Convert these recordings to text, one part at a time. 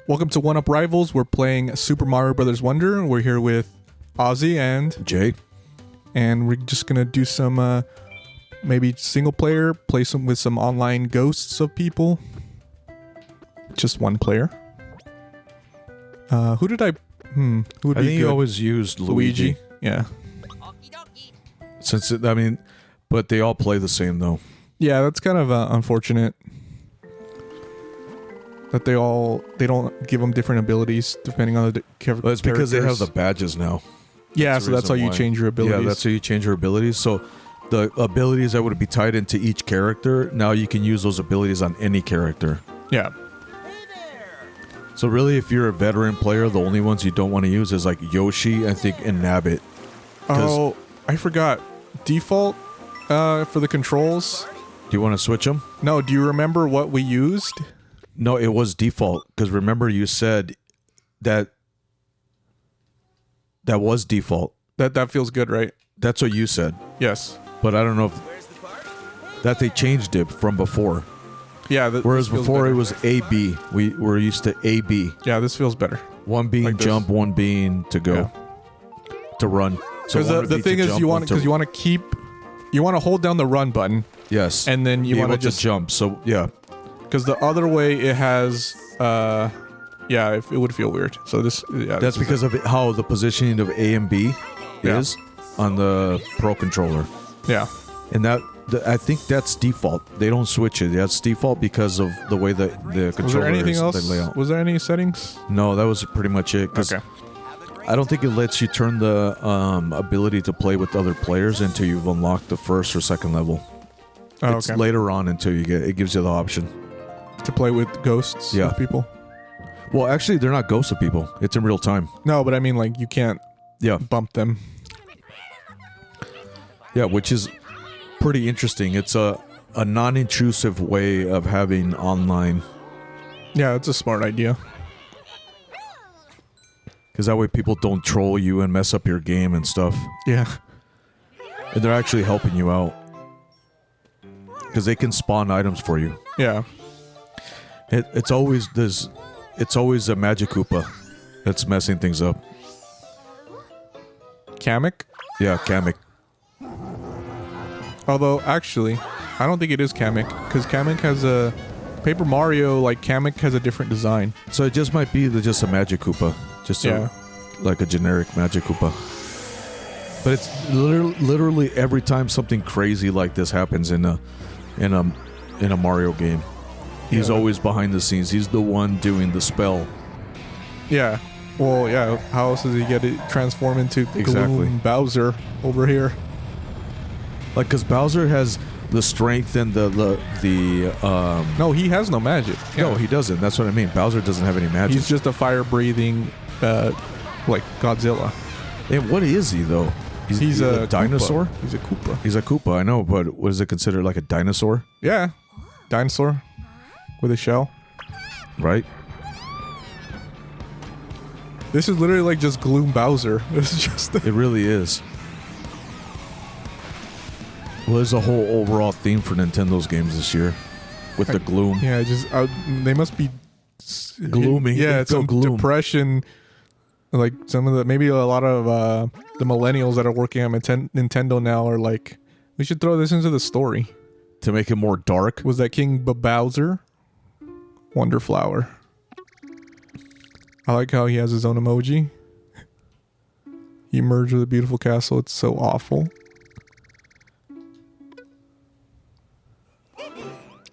Welcome to One Up Rivals. We're playing Super Mario Brothers Wonder. We're here with Ozzy and Jay, and we're just gonna do some maybe single player, play some with some online ghosts of people. Just one player. Who did I? Who would I be think good? you always used Luigi. Yeah. Since but they all play the same though. Yeah, that's kind of unfortunate. That they don't give them different abilities depending on the characters. Well, it's because they have the badges now. Yeah, That's so the that's how reason you why. change your abilities. Yeah, that's how you change your abilities. So the abilities that would be tied into each character, now you can use those abilities on any character. Yeah. So really, if you're a veteran player, the only ones you don't want to use is like Yoshi, I think, and Nabbit. Oh, I forgot. Default for the controls. Do you want to switch them? No, do you remember what we used? No, it was default. Because remember you said that was default. That feels good, right? That's what you said. Yes. But I don't know if that they changed it from before. Yeah. Whereas before it was A-B. We were used to A-B. Yeah, this feels better. One being Like jump, one being to go. To run. So Because the thing is, you want to hold down the run button. Yes. And then you want to just jump. So yeah. Because the other way it has, it would feel weird. So this, yeah. That's because of how the positioning of A and B is on the Pro controller. Yeah. And I think that's default. They don't switch it. That's default because of the way the controller Was there anything else? the layout. Was there any settings? No, that was pretty much it. Okay. I don't think it lets you turn the ability to play with other players until you've unlocked the first or second level. Oh, It's okay. later on until it gives you the option. To play with ghosts of people? Well, actually, they're not ghosts of people. It's in real time. No, but I mean, like, you can't bump them. Yeah, which is pretty interesting. It's a non-intrusive way of having online. Yeah, it's a smart idea. Because that way people don't troll you and mess up your game and stuff. Yeah. And they're actually helping you out. Because they can spawn items for you. Yeah. It's always a Magic Koopa that's messing things up. Kamek? Yeah, Kamek. Although, actually, I don't think it is Kamek. Because Kamek has a... Paper Mario, like, Kamek has a different design. So it just might be just a Magic Koopa. Just like a generic Magic Koopa. But it's literally every time something crazy like this happens in a Mario game, he's always behind the scenes. He's the one doing the spell. Yeah. Well, yeah. How else does he get it transform into Gloom Bowser over here? Like, because Bowser has the strength and the No, he has no magic. Yeah. No, he doesn't. That's what I mean. Bowser doesn't have any magic. He's just a fire-breathing, like Godzilla. And what is he though? He's a dinosaur. Koopa. He's a Koopa. He's a Koopa. I know, but what is it considered, like a dinosaur? Yeah, dinosaur with a shell. Right. This is literally like just Gloom Bowser. It's just. It really is. Well, there's a whole overall theme for Nintendo's games this year, with the gloom. Yeah, just they must be gloomy. Yeah, it's some gloom. depression. Like maybe a lot of the millennials that are working on Nintendo now are like, we should throw this into the story to make it more dark. Was that King Bowser? Wonderflower. I like how he has his own emoji. He merged with a beautiful castle. It's so awful.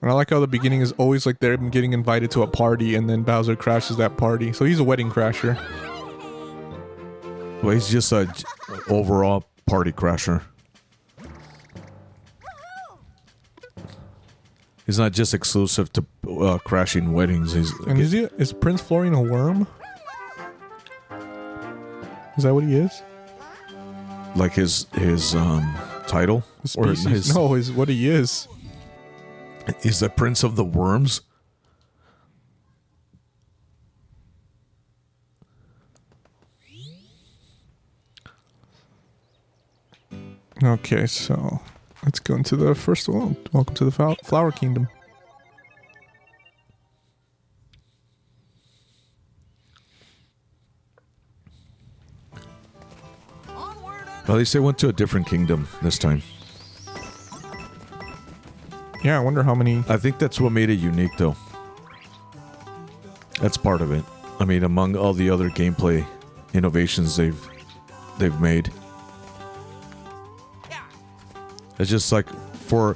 And I like how the beginning is always like they're getting invited to a party and then Bowser crashes that party. So he's a wedding crasher. Well, he's just a overall party crasher. He's not just exclusive to crashing weddings. Is Prince Florian a worm? Is that what he is? Like his title? Is what he is. He's the Prince of the Worms? Okay, so let's go into the first one. Welcome to the Flower Kingdom. At least they went to a different kingdom this time. Yeah, I wonder how many... I think that's what made it unique, though. That's part of it. I mean, among all the other gameplay innovations they've made. It's just like for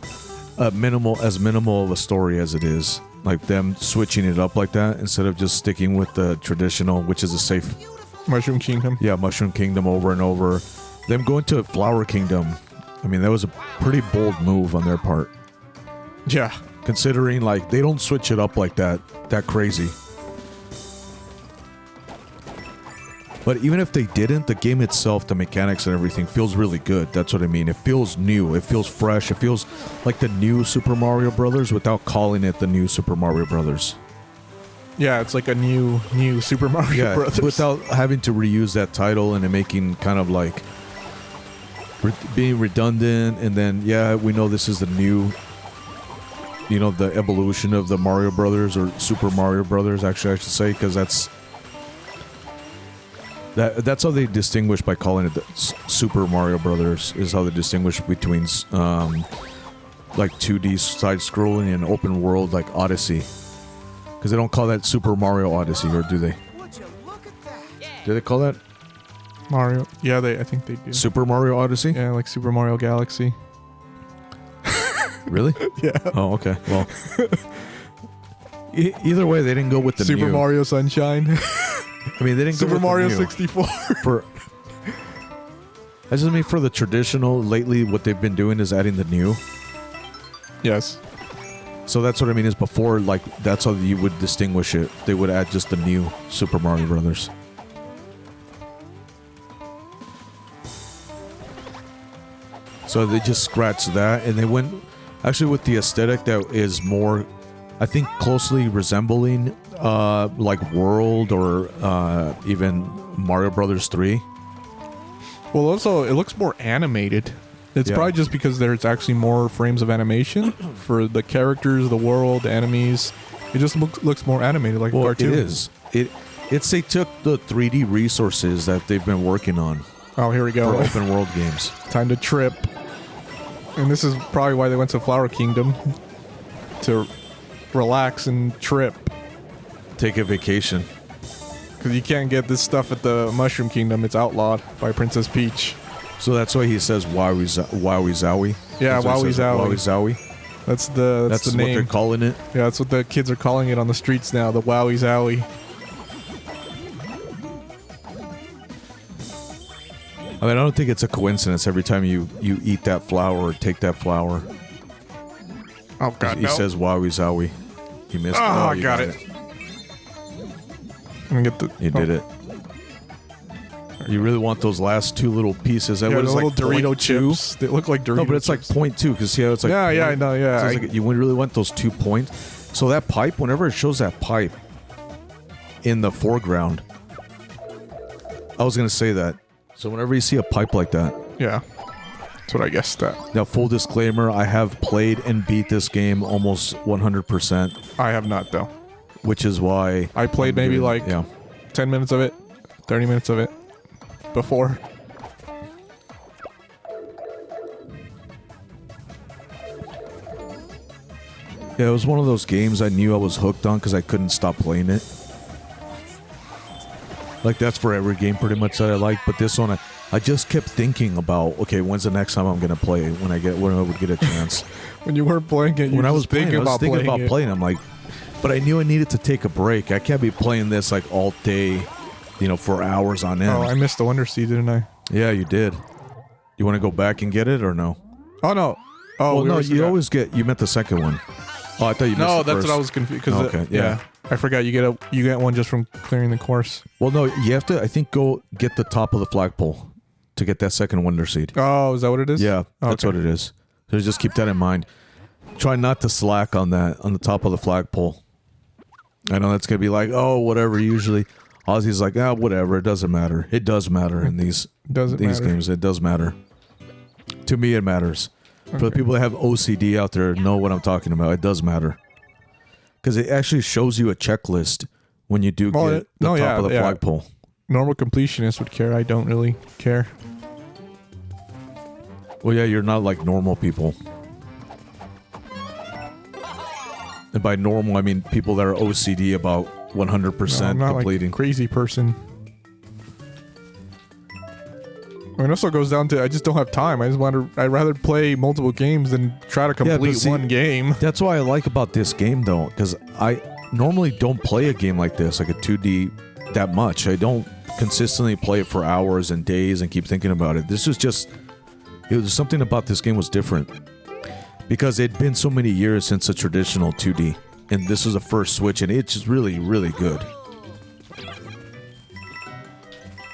minimal of a story as it is, like them switching it up like that instead of just sticking with the traditional, which is a safe Mushroom Kingdom. Yeah, Mushroom Kingdom over and over. Them going to Flower Kingdom, I mean, that was a pretty bold move on their part. Yeah. Considering, like, they don't switch it up like that crazy. But even if they didn't, the game itself, the mechanics and everything feels really good. That's what I mean. It feels new. It feels fresh. It feels like the new Super Mario Brothers without calling it the new Super Mario Brothers. Yeah, it's like a new Super Mario Brothers. Without having to reuse that title and it making kind of like being redundant. And then, yeah, we know this is the new, you know, the evolution of the Mario Brothers or Super Mario Brothers, actually, I should say, because that's how they distinguish by calling it the Super Mario Brothers, is how they distinguish between like 2D side-scrolling and open world like Odyssey. Because they don't call that Super Mario Odyssey, or do they? Do they call that? Mario. Yeah, I think they do. Super Mario Odyssey? Yeah, like Super Mario Galaxy. Really? Yeah. Oh, okay. Well, either way, they didn't go with the Super new. Mario Sunshine. I mean, they didn't go Super with Mario the new. 64. I just mean for the traditional, lately what they've been doing is adding the new. Yes. So that's what I mean is before, like, that's how you would distinguish it. They would add just the new Super Mario Brothers. So they just scratched that, and they went actually with the aesthetic that is more, I think, closely resembling like World or even Mario Brothers 3. Well, also, it looks more animated. It's probably just because there's actually more frames of animation for the characters, the world, the enemies. It just looks more animated, like a cartoon. It is. It's they took the 3D resources that they've been working on. Oh, here we go. For open world games. Time to trip. And this is probably why they went to Flower Kingdom. To relax and trip. Take a vacation. Because you can't get this stuff at the Mushroom Kingdom. It's outlawed by Princess Peach. So that's why he says Wowie Zowie. Yeah, Wowie Zowie. Wowie Zowie. That's the That's name. what they're calling it. Yeah, that's what the kids are calling it on the streets now. The Wowie Zowie. I mean, I don't think it's a coincidence every time you eat that flower or take that flower. Oh, God, He says Wowie Zowie. You missed it. Oh, I got it. Let me get the... You did it. You really want those last two little pieces. That Yeah, was the little like Dorito 0.2. chips. They look like Dorito No, but it's chips. like 0.2 because see how it's like... Yeah, I know, yeah. So it's like you really want those 2 points. So that pipe, whenever it shows that pipe in the foreground, I was going to say that. So whenever you see a pipe like that... Yeah. That's what I guessed that. Now, full disclaimer, I have played and beat this game almost 100%. I have not, though. Which is why... I played maybe like 10 minutes of it, 30 minutes of it before. Yeah, it was one of those games I knew I was hooked on because I couldn't stop playing it. Like, that's for every game pretty much that I like, but this one, I just kept thinking about, okay, when's the next time I'm going to play it when I would get a chance. When you weren't playing it, when I was thinking about it. playing, I'm like, but I knew I needed to take a break. I can't be playing this like all day, you know, for hours on end. Oh, I missed the Wonder Seed, didn't I? Yeah, you did. You want to go back and get it or no? Oh, no. Oh, well, no, you always get, you meant the second one. Oh, I thought you missed the that's first. what I was confused. Okay, yeah. I forgot you get one just from clearing the course. Well, no, you have to, I think, go get the top of the flagpole to get that second Wonder Seed. Oh, is that what it is? Yeah, that's what it is. So just keep that in mind. Try not to slack on that, on the top of the flagpole. I know that's going to be like, oh, whatever, usually. Ozzy's like, whatever, it doesn't matter. It does matter in these games. It does matter. To me, it matters. Okay. For the people that have OCD out there, know what I'm talking about. It does matter. Because it actually shows you a checklist when you do get the top of the flagpole. Normal completionists would care. I don't really care. Well, yeah, you're not like normal people. And by normal, I mean people that are OCD about 100% I'm not completing. like a crazy person. I mean, it also goes down to I just don't have time. I'd rather play multiple games than try to complete one game. That's what I like about this game, though, because I normally don't play a game like this, like a 2D, that much. I don't consistently play it for hours and days and keep thinking about it. This is just... It was something about this game was different because it'd been so many years since a traditional 2D, and this was the first Switch, and it's just really, really good.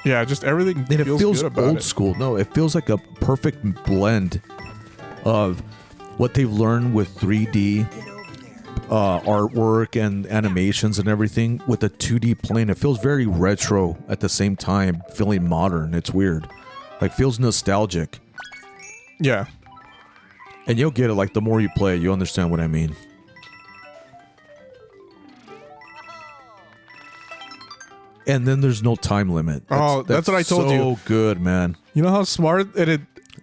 Yeah, just everything. And it feels old school. No, it feels like a perfect blend of what they've learned with 3D artwork and animations and everything with a 2D plane. It feels very retro at the same time, feeling modern. It's weird. Like, feels nostalgic. Yeah. And you'll get it, like, the more you play it, you'll understand what I mean. And then there's no time limit. That's what I told you. So good, man. You know how smart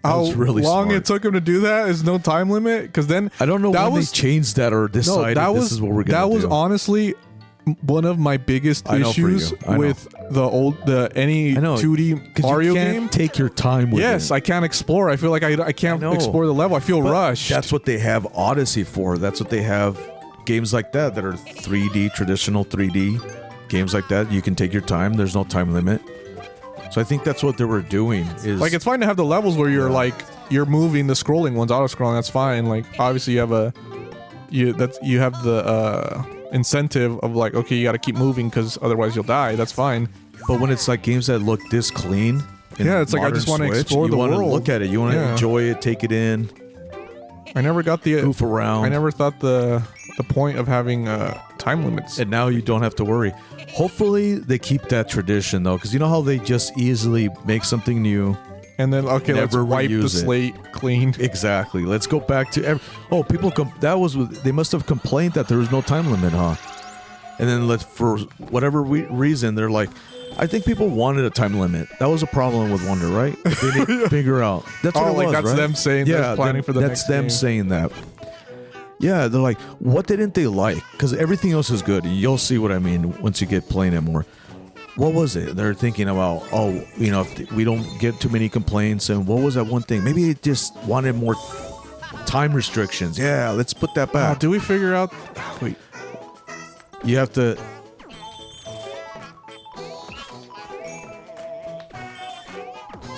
how really long smart. it took him to do that is no time limit? Because then... I don't know when they changed that or decided this is what we're going to do. That was honestly one of my biggest issues with any 2D Mario game. You can't take your time with it. Yes, I can't explore. I feel like I can't explore the level. I feel rushed. That's what they have Odyssey for. That's what they have games like that are 3D, traditional 3D. Games like that, you can take your time. There's no time limit. So I think that's what they were doing. Is like, it's fine to have the levels where you're you're moving the scrolling ones, auto scrolling. That's fine. Like, obviously you have the incentive of like, okay, you got to keep moving because otherwise you'll die. That's fine. But when it's like games that look this clean, it's like I just want to explore the world. You want to look at it. You want to enjoy it, take it in. I never got the goof around. I never thought the point of having time limits. And now you don't have to worry. Hopefully they keep that tradition though, because you know how they just easily make something new and then let's wipe the slate clean. Exactly. Let's go back to people they must have complained that there was no time limit, huh? And then for whatever reason they're like, I think people wanted a time limit. That was a problem with Wonder, right? They didn't figure out. That's what it was, that's right? them saying planning for the next game. That's them saying that. Yeah, they're like, what didn't they like? Because everything else is good. You'll see what I mean once you get playing it more. What was it? They're thinking about, if we don't get too many complaints, and what was that one thing? Maybe they just wanted more time restrictions. Yeah, let's put that back. Do we figure out... Wait. You have to...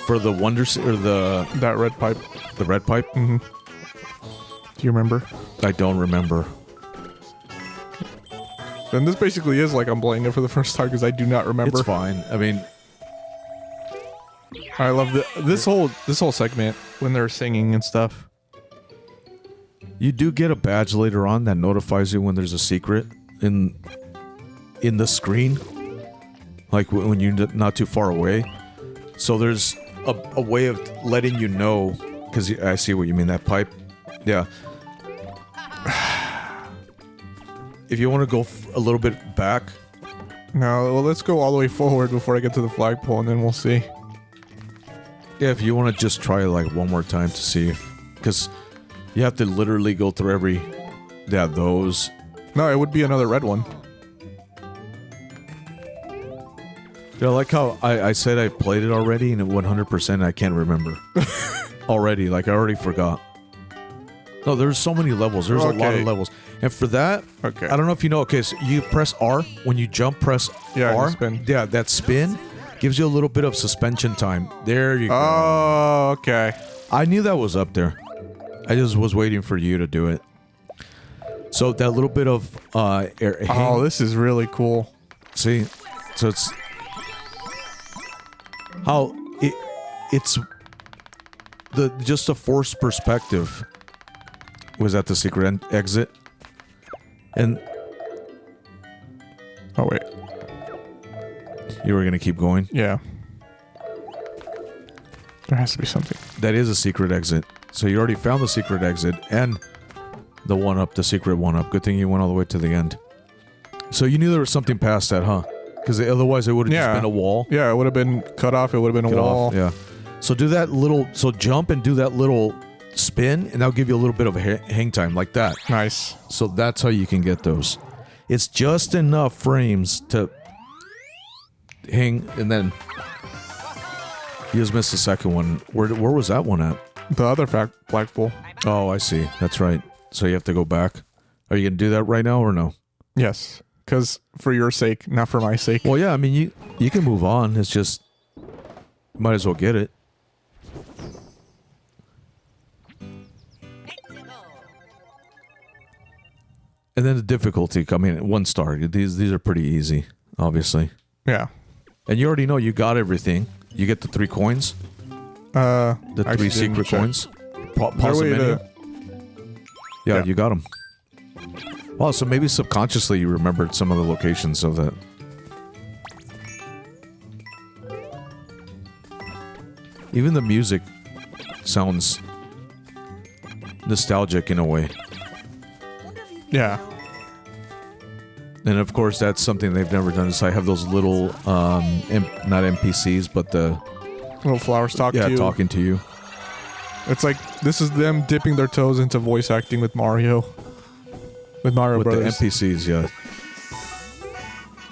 For the Wonder... Or that red pipe. The red pipe? Mm-hmm. Do you remember? I don't remember. And this basically is like I'm playing it for the first time because I do not remember. It's fine. I mean, I love this whole segment when they're singing and stuff. You do get a badge later on that notifies you when there's a secret in the screen, like when you're not too far away. So there's a way of letting you know, because I see what you mean. That pipe, yeah. If you want to go a little bit back. No, well, let's go all the way forward before I get to the flagpole, and then we'll see. Yeah, if you want to just try like one more time to see, because you have to literally go through those. No, it would be another red one. Yeah, I like how I said I played it already, and at 100% I can't remember. Already, like I already forgot. No, there's so many levels. There's a lot of levels. And for that, I don't know if you know, so you press R. When you jump, press R. Spin. Yeah, that spin gives you a little bit of suspension time. There you go. Oh, okay. I knew that was up there. I just was waiting for you to do it. So that little bit of air. Oh, this is really cool. See? So it's... How it's... just the forced perspective. Was that the secret exit? And oh wait, you were gonna keep going? Yeah. There has to be something. That is a secret exit. So you already found the secret exit and the secret one-up. Good thing you went all the way to the end. So you knew there was something past that, huh? Because otherwise it would have just been a wall. Yeah, it would have been cut off. It would have been a wall. Yeah. So do that little. So jump and do that little spin, and that'll give you a little bit of hang time like that. Nice. So that's how you can get those. It's just enough frames to hang, and then you just missed the second one. Where was that one at? The other flagpole. Oh, I see. That's right. So you have to go back. Are you gonna do that right now or no? Yes, because for your sake, not for my sake. Well, yeah. I mean, you can move on. It's just might as well get it. And then the difficulty. I mean, 1 star. These are pretty easy, obviously. Yeah. And you already know you got everything. You get the 3 coins. The 3 secret coins. Pause the menu. Yeah, you got them. Well, so maybe subconsciously you remembered some of the locations of that. Even the music sounds nostalgic in a way. Yeah. And of course, that's something they've never done. Is I have those little, not NPCs, but the little flowers talking to you. Talking to you. It's like this is them dipping their toes into voice acting with Mario. With Mario Brothers. The NPCs, yeah.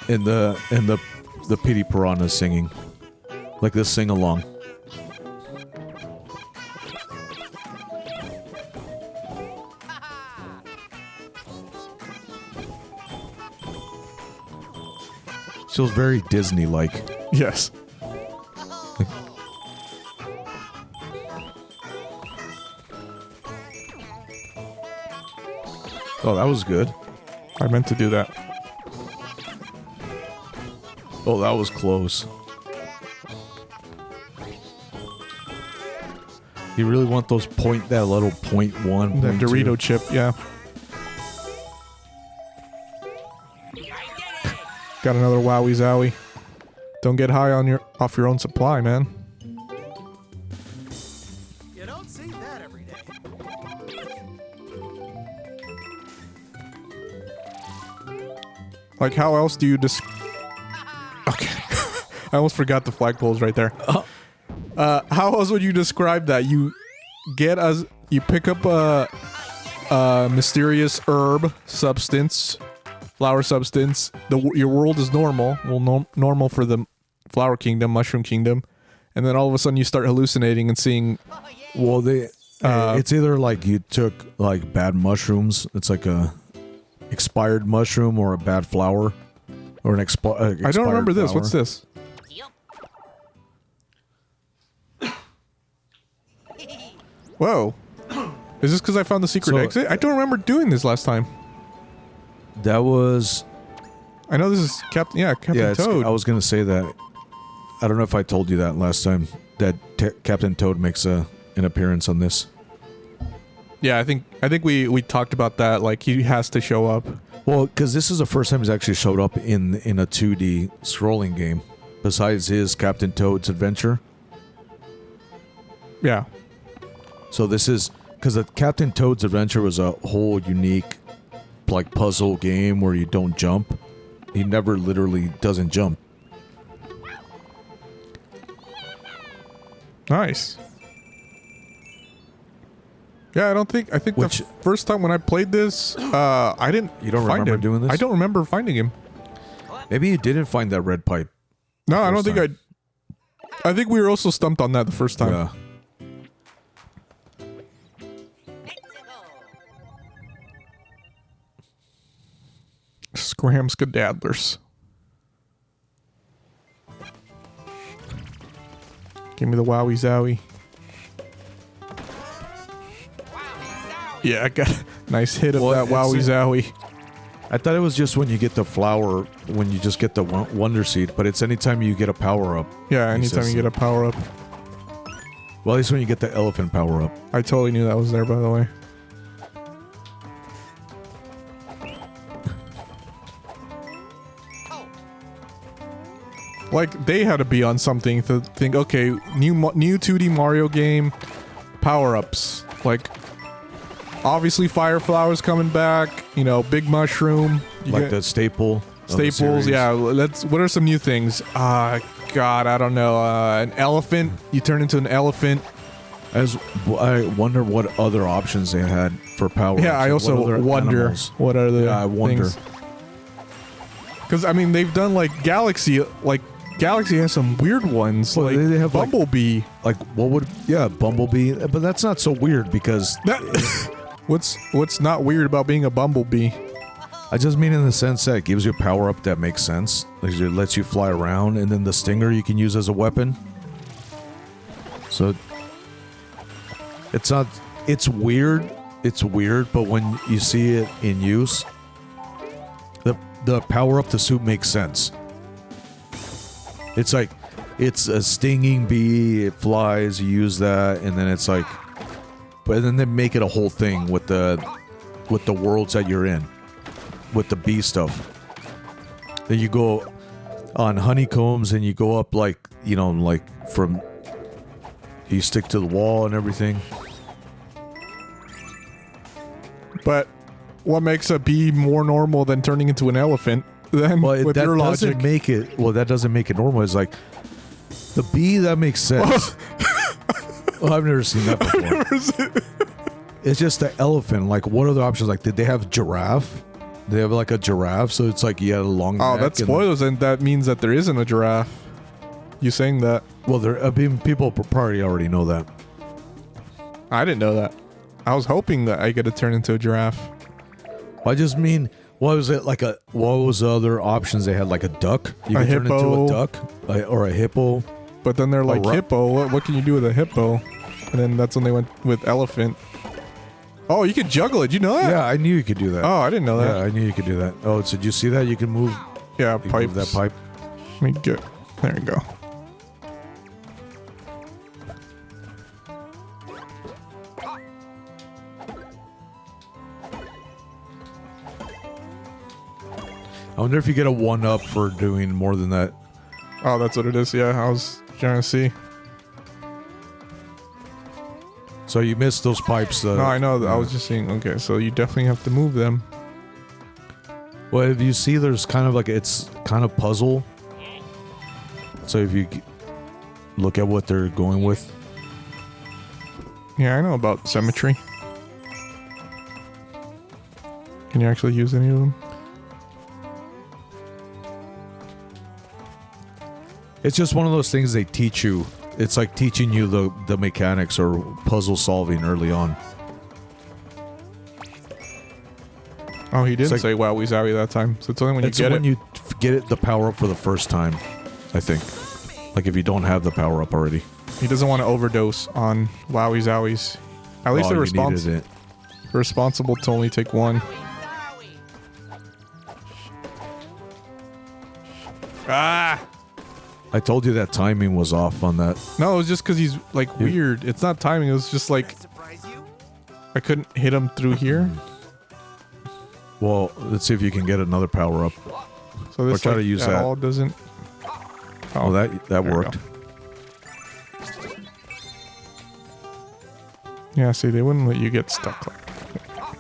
And the Petey Piranhas singing, like this sing along. Feels very Disney-like. Yes. Oh, that was good. I meant to do that. Oh, that was close. You really want those that little .1, The Dorito chip, yeah. Got another Wowie Zowie. Don't get high on off your own supply, man. You don't see that every day. Like, how else do you Okay. I almost forgot the flagpoles right there. How else would you describe that? You pick up a mysterious herb substance, flower substance. Your world is normal. Well, normal for the flower kingdom, mushroom kingdom, and then all of a sudden you start hallucinating and seeing. Well, it's either like you took like bad mushrooms. It's like a expired mushroom or a bad flower, or an expired. I don't remember this. Flower. What's this? Whoa. Is this because I found the secret exit? I don't remember doing this last time. That was... I know this is Captain Toad. I was going to say that. I don't know if I told you that last time, that Captain Toad makes an appearance on this. Yeah, I think we talked about that. Like, he has to show up. Well, because this is the first time he's actually showed up in a 2D scrolling game, besides his Captain Toad's Adventure. Yeah. So this is... Because the Captain Toad's Adventure was a whole unique, like, puzzle game where you don't jump. He never literally doesn't jump. Nice. Yeah, I think the first time when I played this, I didn't. You don't find remember him. doing this? I don't remember finding him. Maybe you didn't find that red pipe. No, I don't think I think we were also stumped on that the first time. Yeah. Scramscadaddlers. Give me the Wowie Zowie. Yeah, I got a nice hit of that Wowie Zowie. I thought it was just when you get the flower, when you just get the Wonder Seed, but it's anytime you get a power-up. Yeah, anytime you get a power-up. Well, at least when you get the elephant power-up. I totally knew that was there, by the way. Like, they had to be on something to think, okay, new 2D Mario game, power-ups. Like, obviously Fire Flower's coming back, you know, Big Mushroom. Like the staple. Staples, yeah. What are some new things? God, I don't know. An elephant. You turn into an elephant. I wonder what other options they had for power. Yeah, I also wonder what are the I wonder. Because I mean, they've done like Galaxy. Like Galaxy has some weird ones. Well, like they have Bumblebee. Like what would? Yeah, Bumblebee. But that's not so weird because What's not weird about being a Bumblebee? I just mean in the sense that it gives you a power up that makes sense. Like it lets you fly around, and then the stinger you can use as a weapon. So it's not. It's weird. It's weird, but when you see it in use, the power up the suit makes sense. It's like it's a stinging bee. It flies. You use that, and then it's like, but then they make it a whole thing with the worlds that you're in, with the bee stuff. Then you go on honeycombs, and you go up like from. You stick to the wall and everything. But what makes a bee more normal than turning into an elephant? Then with your logic, that doesn't make it normal. It's like the bee that makes sense. Well, I've never seen that before. It's just the elephant. Like, what are the options? Like, did they have giraffe? They have like a giraffe, so it's like you had a long neck. Oh, that's spoilers, and that means that there isn't a giraffe. You saying that? Well, people probably already know that. I didn't know that. I was hoping that I get to turn into a giraffe. I just mean, what was it like? What was the other options they had? Like a duck? You a could turn hippo. into a duck or a hippo. But then they're like, hippo. What can you do with a hippo? And then that's when they went with elephant. Oh, you could juggle it. You know that? Yeah, I knew you could do that. Oh, I didn't know that. Yeah, I knew you could do that. Oh, so did you see that? You can move. Yeah, pipe. Move that pipe. Let me get. There you go. I wonder if you get a 1-up for doing more than that. Oh, that's what it is. Yeah, I was trying to see. So you missed those pipes. No, I know. I was just saying. Okay, so you definitely have to move them. Well, if you see, there's kind of like it's kind of puzzle. So if you look at what they're going with. Yeah, I know about symmetry. Can you actually use any of them? It's just one of those things they teach you. It's like teaching you the mechanics or puzzle solving early on. Oh, he didn't say Wowie Zowie that time. So it's only when you get it. It's when you get it the power up for the first time, I think. Like if you don't have the power up already. He doesn't want to overdose on Wowie Zowies. At least they're responsible to only take one. Ah! I told you that timing was off on that. No, it was just because he's like weird. It's not timing. It was just like I couldn't hit him through here. Well, let's see if you can get another power up. So this or try to use that. All doesn't. Oh, that worked. Yeah, see, they wouldn't let you get stuck like that.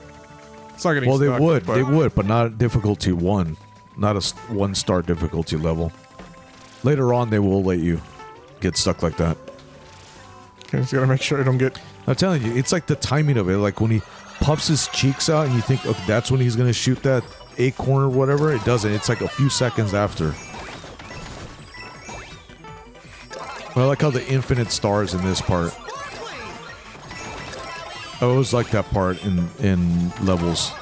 It's not getting stuck. Well, they would, but not difficulty 1. Not a 1-star difficulty level. Later on, they will let you get stuck like that. Okay, just gotta make sure I don't get... I'm telling you, it's like the timing of it. Like when he puffs his cheeks out and you think, okay, that's when he's gonna shoot that acorn or whatever. It doesn't. It's like a few seconds after. I like how the infinite stars in this part. I always like that part in levels.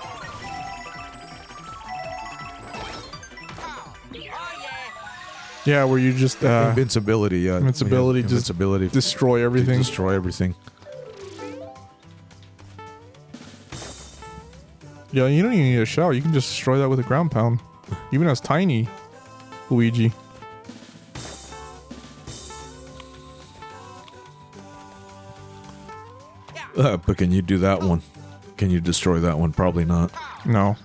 Yeah, where you just... invincibility, yeah. Invincibility, invincibility. Destroy everything. Destroy everything. Yeah, you don't even need a shell. You can just destroy that with a ground pound. Even as tiny Luigi. But can you do that one? Can you destroy that one? Probably not. No.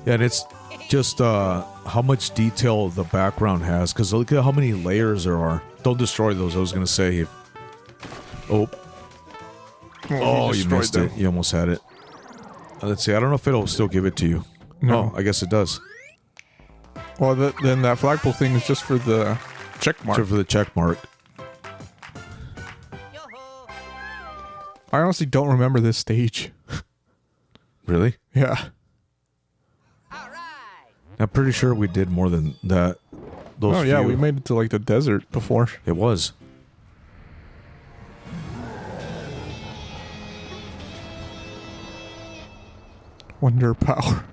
Yeah, and it's just how much detail the background has. Because look at how many layers there are. Don't destroy those. I was going to say. Oh, you missed it. You almost had it. Let's see. I don't know if it'll still give it to you. No. Oh, I guess it does. Well, then that flagpole thing is just for the check mark. Except for the check mark. I honestly don't remember this stage. Really? Yeah. I'm pretty sure we did more than that. Those Oh yeah, few. we made it to like the desert before. It was. Wonder power.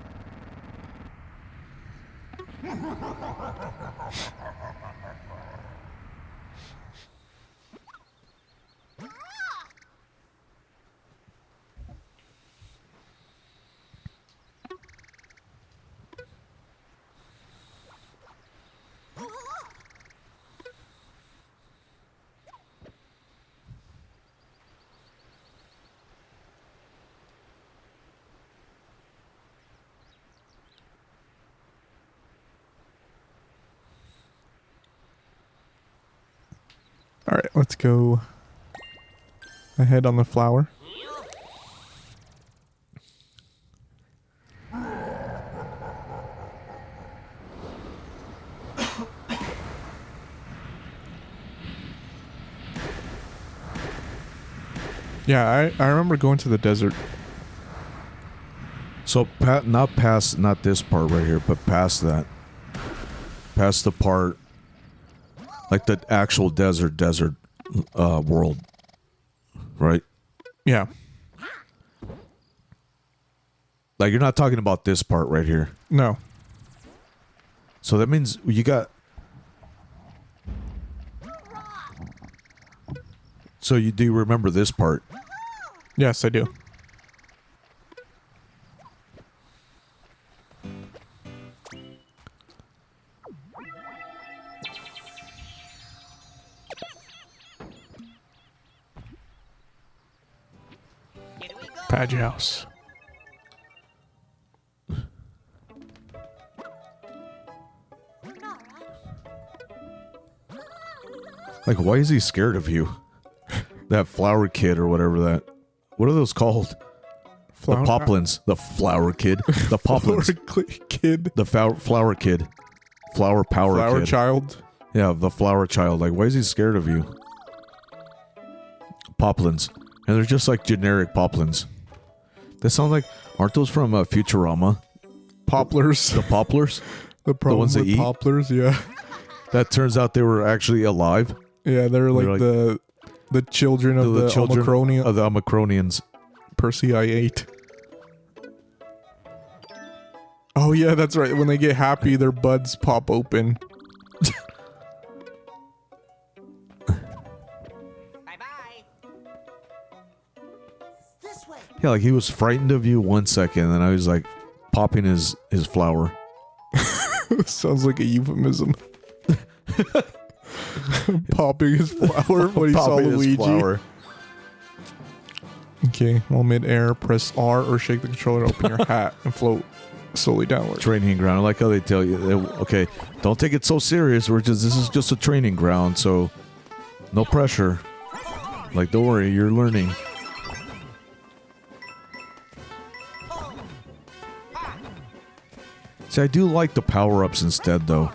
All right, let's go ahead on the flower. Yeah, I remember going to the desert. So not this part right here, but past that. Past the part, like the actual desert world, right? Yeah. Like you're not talking about this part right here. No. So that means you got. So you do remember this part? Yes, I do. Badge house. Like, why is he scared of you? That flower kid or whatever that. What are those called? The poplins. The flower kid. The poplins. Kid. The flower kid. Flower power Flower kid. child. Yeah, the flower child. Like, why is he scared of you? Poplins. And they're just like generic poplins. They sound like, aren't those from Futurama? Poplars. The poplars? The problem ones that with eat? poplars, yeah. That turns out they were actually alive. Yeah, they're like the children of the Omicronian of the Omicronians. Persei 8. Oh yeah, that's right. When they get happy, their buds pop open. This way. Yeah, like he was frightened of you 1 second, and I was like popping his flower. Sounds like a euphemism. Popping his flower when he saw Popping his Luigi. flower. Okay, while mid-air, press R or shake the controller to open your hat and float slowly downward. Training ground. I like how they tell you, okay, don't take it so serious. This is just a training ground, so no pressure. Like, don't worry, you're learning. See, I do like the power-ups instead, though.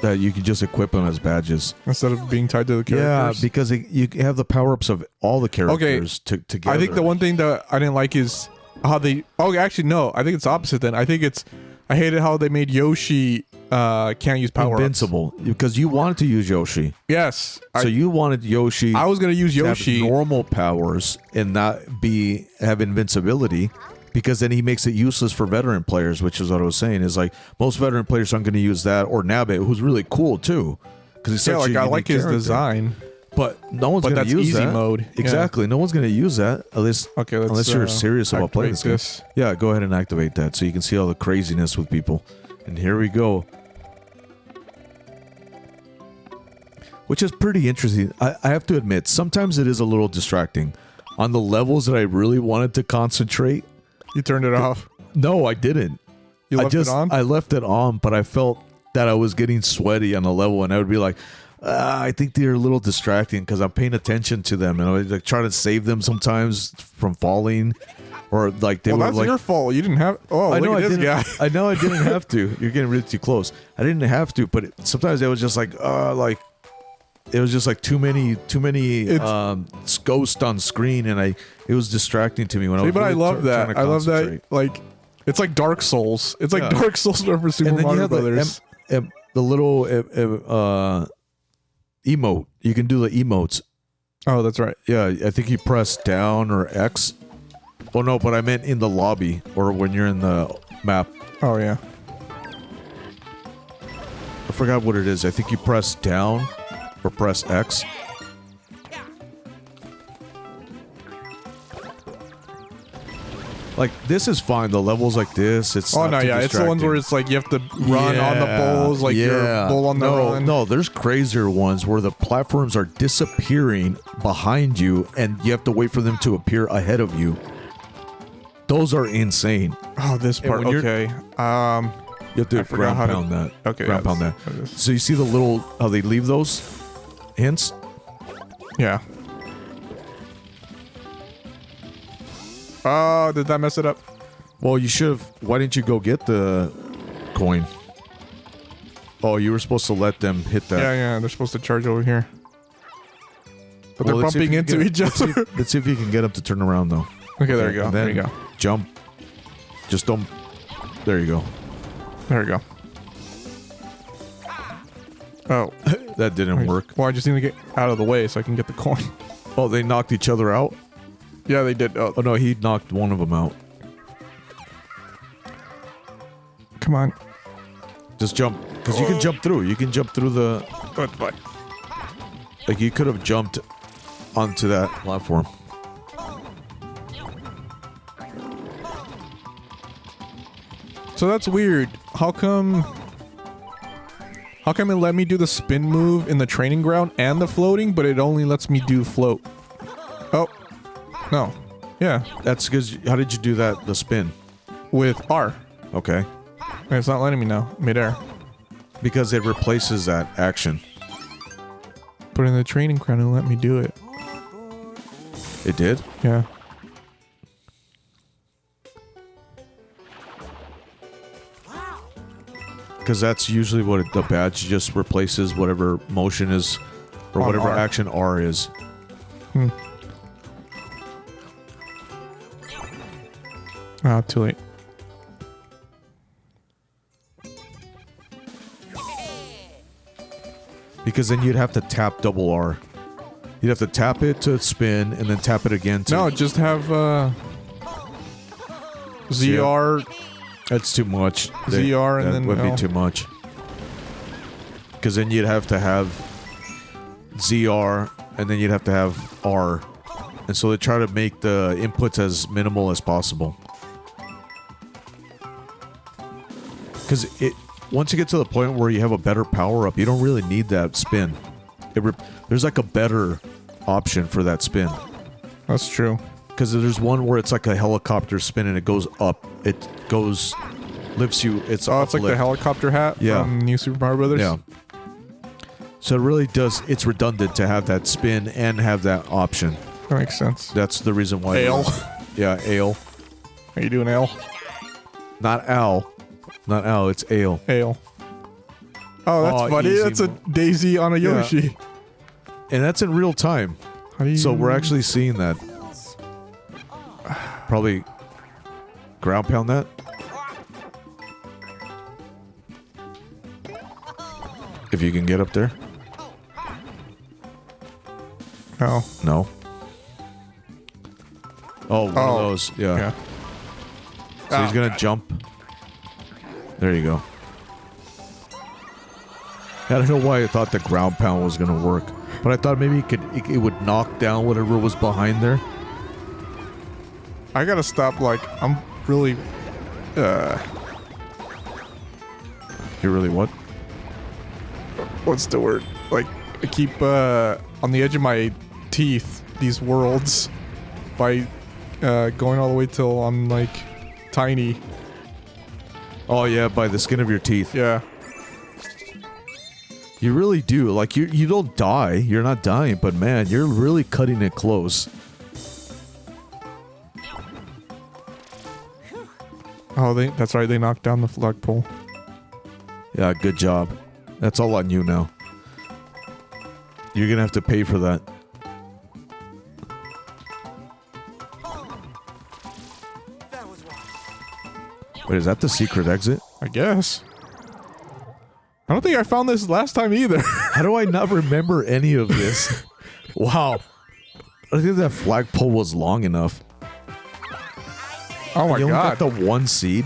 That you can just equip them as badges. Instead of being tied to the characters. Yeah, because you have the power-ups of all the characters together. I think the one thing that I didn't like is how they... Oh, actually, no. I think it's opposite then. I hated how they made Yoshi can't use power-ups. Invincible. Because you wanted to use Yoshi. Yes. So you wanted Yoshi... I was going to use Yoshi. Have normal powers and not have invincibility. Because then he makes it useless for veteran players, which is what I was saying. Is like most veteran players aren't going to use that, or Nabbit, who's really cool too. Because he's such a I like his character. design. But no one's going to use easy that. mode. Exactly. Yeah. No one's going to use that unless you're serious about playing this game. Yeah, go ahead and activate that so you can see all the craziness with people. And here we go. Which is pretty interesting. I have to admit, sometimes it is a little distracting. On the levels that I really wanted to concentrate... You turned it off? No, I didn't. You left it on? I left it on, but I felt that I was getting sweaty on the level, and I would be like, I think they're a little distracting because I'm paying attention to them, and I would like try to save them sometimes from falling. or like they well, were that's like. your fault. You didn't have. Oh, I know look I at this didn't. guy. I know I didn't have to. You're getting really too close. I didn't have to, but sometimes it was just like it was just like too many ghosts on screen, and it was distracting to me when I was. But really I love trying that. to I love that. concentrate. Like, it's like Dark Souls. It's like Yeah. Dark Souls for Super And then you Mario have Brothers. the little emote. You can do the emotes. Oh, that's right. Yeah, I think you press down or X. Oh no, but I meant in the lobby or when you're in the map. Oh yeah. I forgot what it is. I think you press down or press X. Like, this is fine. The levels like this, it's Oh not no, too yeah. It's the ones distracting. where it's like you have to run on the bulls, like you're a bull on the run. No, there's crazier ones where the platforms are disappearing behind you and you have to wait for them to appear ahead of you. Those are insane. Oh, this part. when you're- Okay. You have to I forgot ground how to- pound that. Okay, Ground yeah, pound that. that is- So you see the little, how they leave those hints? Yeah. Oh, did that mess it up? Well, you should have. Why didn't you go get the coin? Oh, you were supposed to let them hit that. Yeah, yeah. They're supposed to charge over here. But Well, they're let's see if bumping you into can each get- other. Let's see if you can get them to turn around, though. Okay, there you go. And There then you go. Jump. Just don't. There you go. There you go. Oh. That didn't work. Well, I just need to get out of the way so I can get the coin. Oh, they knocked each other out? Yeah, they did. Oh, Oh, no, he knocked one of them out. come on. Just jump. Because you can jump through. You can jump through the... But Like, you could have jumped onto that platform. so that's weird. How come it let me do the spin move in the training ground and the floating, but it only lets me do float? Oh. No. Yeah. That's because... How did you do that, the spin? With R. Okay. And it's not letting me now. Midair. Because it replaces that action. But in the training ground, it let me do it. It did? Yeah. Because that's usually what the badge just replaces whatever motion is, or On whatever R. action R is. Ah, too late. Because then you'd have to tap double R. You'd have to tap it to spin, and then tap it again to... No, just have ZR. That's too much. ZR and that then would be L. too much. Because then you'd have to have ZR, and then you'd have to have R. And so they try to make the inputs as minimal as possible. Because once you get to the point where you have a better power-up, you don't really need that spin. There's like a better option for that spin. That's true. Because there's one where it's like a helicopter spin and it goes up. It goes, lifts you. It's Oh, it's like the uplift. helicopter hat Yeah. from New Super Mario Brothers. Yeah. So it really does. It's redundant to have that spin and have that option. That makes sense. That's the reason why. Ale. Yeah, ale. Are you doing ale? Not owl. Not owl. It's ale. Ale. Oh, that's Oh, funny. easy That's a mo- daisy on a Yeah. Yoshi. And that's in real time. How do you... So we're actually seeing that. Probably ground pound that. If you can get up there. Oh. No. Oh, one of Oh. those. Yeah. Yeah. So he's gonna jump. There you go. I don't know why I thought the ground pound was gonna work, but I thought maybe it would knock down whatever was behind there. I gotta stop, like, I'm really... You really what? what's the word? Like, I keep on the edge of my teeth these worlds by going all the way till I'm, like, tiny. Oh yeah, by the skin of your teeth. Yeah. You really do. Like you don't die. You're not dying, but man, you're really cutting it close. Oh, that's right. They knocked down the flagpole. Yeah, good job. That's all on you now. You're gonna have to pay for that. That was wrong. Wait, is that the secret exit? I guess. I don't think I found this last time either. How do I not remember any of this? Wow. I think that flagpole was long enough. Oh my You only god. got the one seed?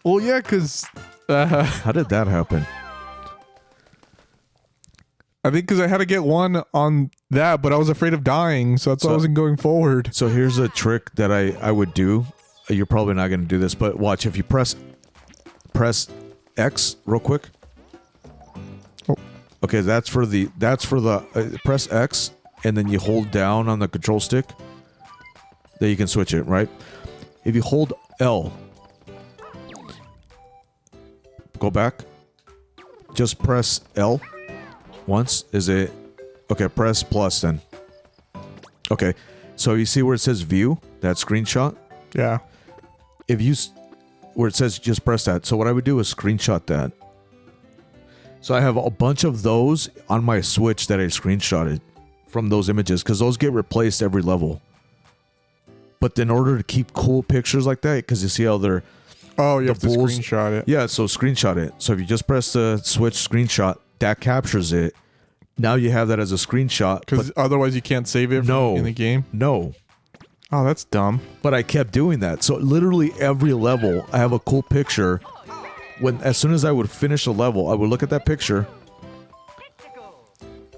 Well, yeah, because How did that happen? I think because I had to get one on that, but I was afraid of dying, so that's why I wasn't going forward. So here's a trick that I would do. You're probably not going to do this, but watch. If you press X real quick. Oh. Okay, that's for the press X, and then you hold down on the control stick. Then you can switch it, right? If you hold L, go back. Just press L once. Is it okay? Press plus then. Okay, so you see where it says view, that screenshot. Yeah. If you where it says just press that. So what I would do is screenshot that. So I have a bunch of those on my Switch that I screenshotted from those images because those get replaced every level. But in order to keep cool pictures like that, because you see how they're Oh, you have to bulls- screenshot it. yeah, so screenshot it. So if you just press the Switch screenshot, that captures it. Now you have that as a screenshot. Because otherwise you can't save it No. in the game. No. Oh, that's dumb. But I kept doing that. So literally every level, I have a cool picture. As soon as I would finish a level, I would look at that picture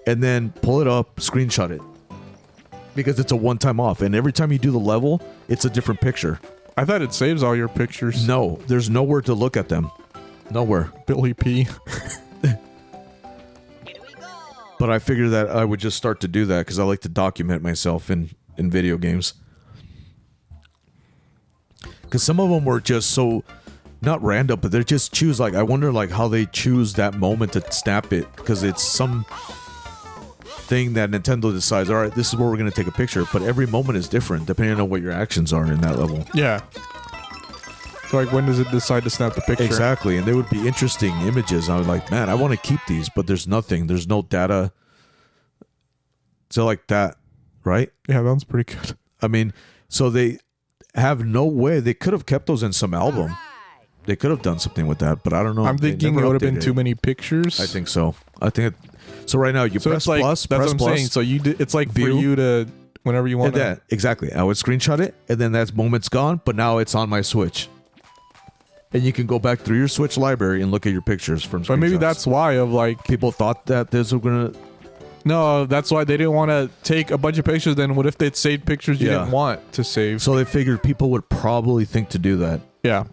and then pull it up, screenshot it. Because it's a one-time off. And every time you do the level, it's a different picture. I thought it saves all your pictures. No, there's nowhere to look at them. Nowhere. Billy P. But I figured that I would just start to do that because I like to document myself in video games. Because some of them were just so not random, but they just choose like I wonder like how they choose that moment to snap it because it's some thing that Nintendo decides. All right, this is where we're gonna take a picture, but every moment is different depending on what your actions are in that level. Yeah. So like, when does it decide to snap the picture? Exactly, and there would be interesting images. I was like, man, I want to keep these, but there's nothing. There's no data. So like that, right? Yeah, that one's pretty good. I mean, so they have no way. They could have kept those in some album. They could have done something with that, but I don't know. I'm They thinking it never would have been updated too it. many pictures. I think so. I think so. Right now, you so. press It's like plus, that's press what I'm plus, saying. So it's like view. for you to whenever you want and that exactly. I would screenshot it, and then that moment's gone. But now it's on my Switch, and you can go back through your Switch library and look at your pictures from. But maybe screenshots. that's why of like people thought that this was gonna. no, that's why they didn't want to take a bunch of pictures. Then what if they'd saved pictures you Yeah. didn't want to save? So they figured people would probably think to do that. Yeah.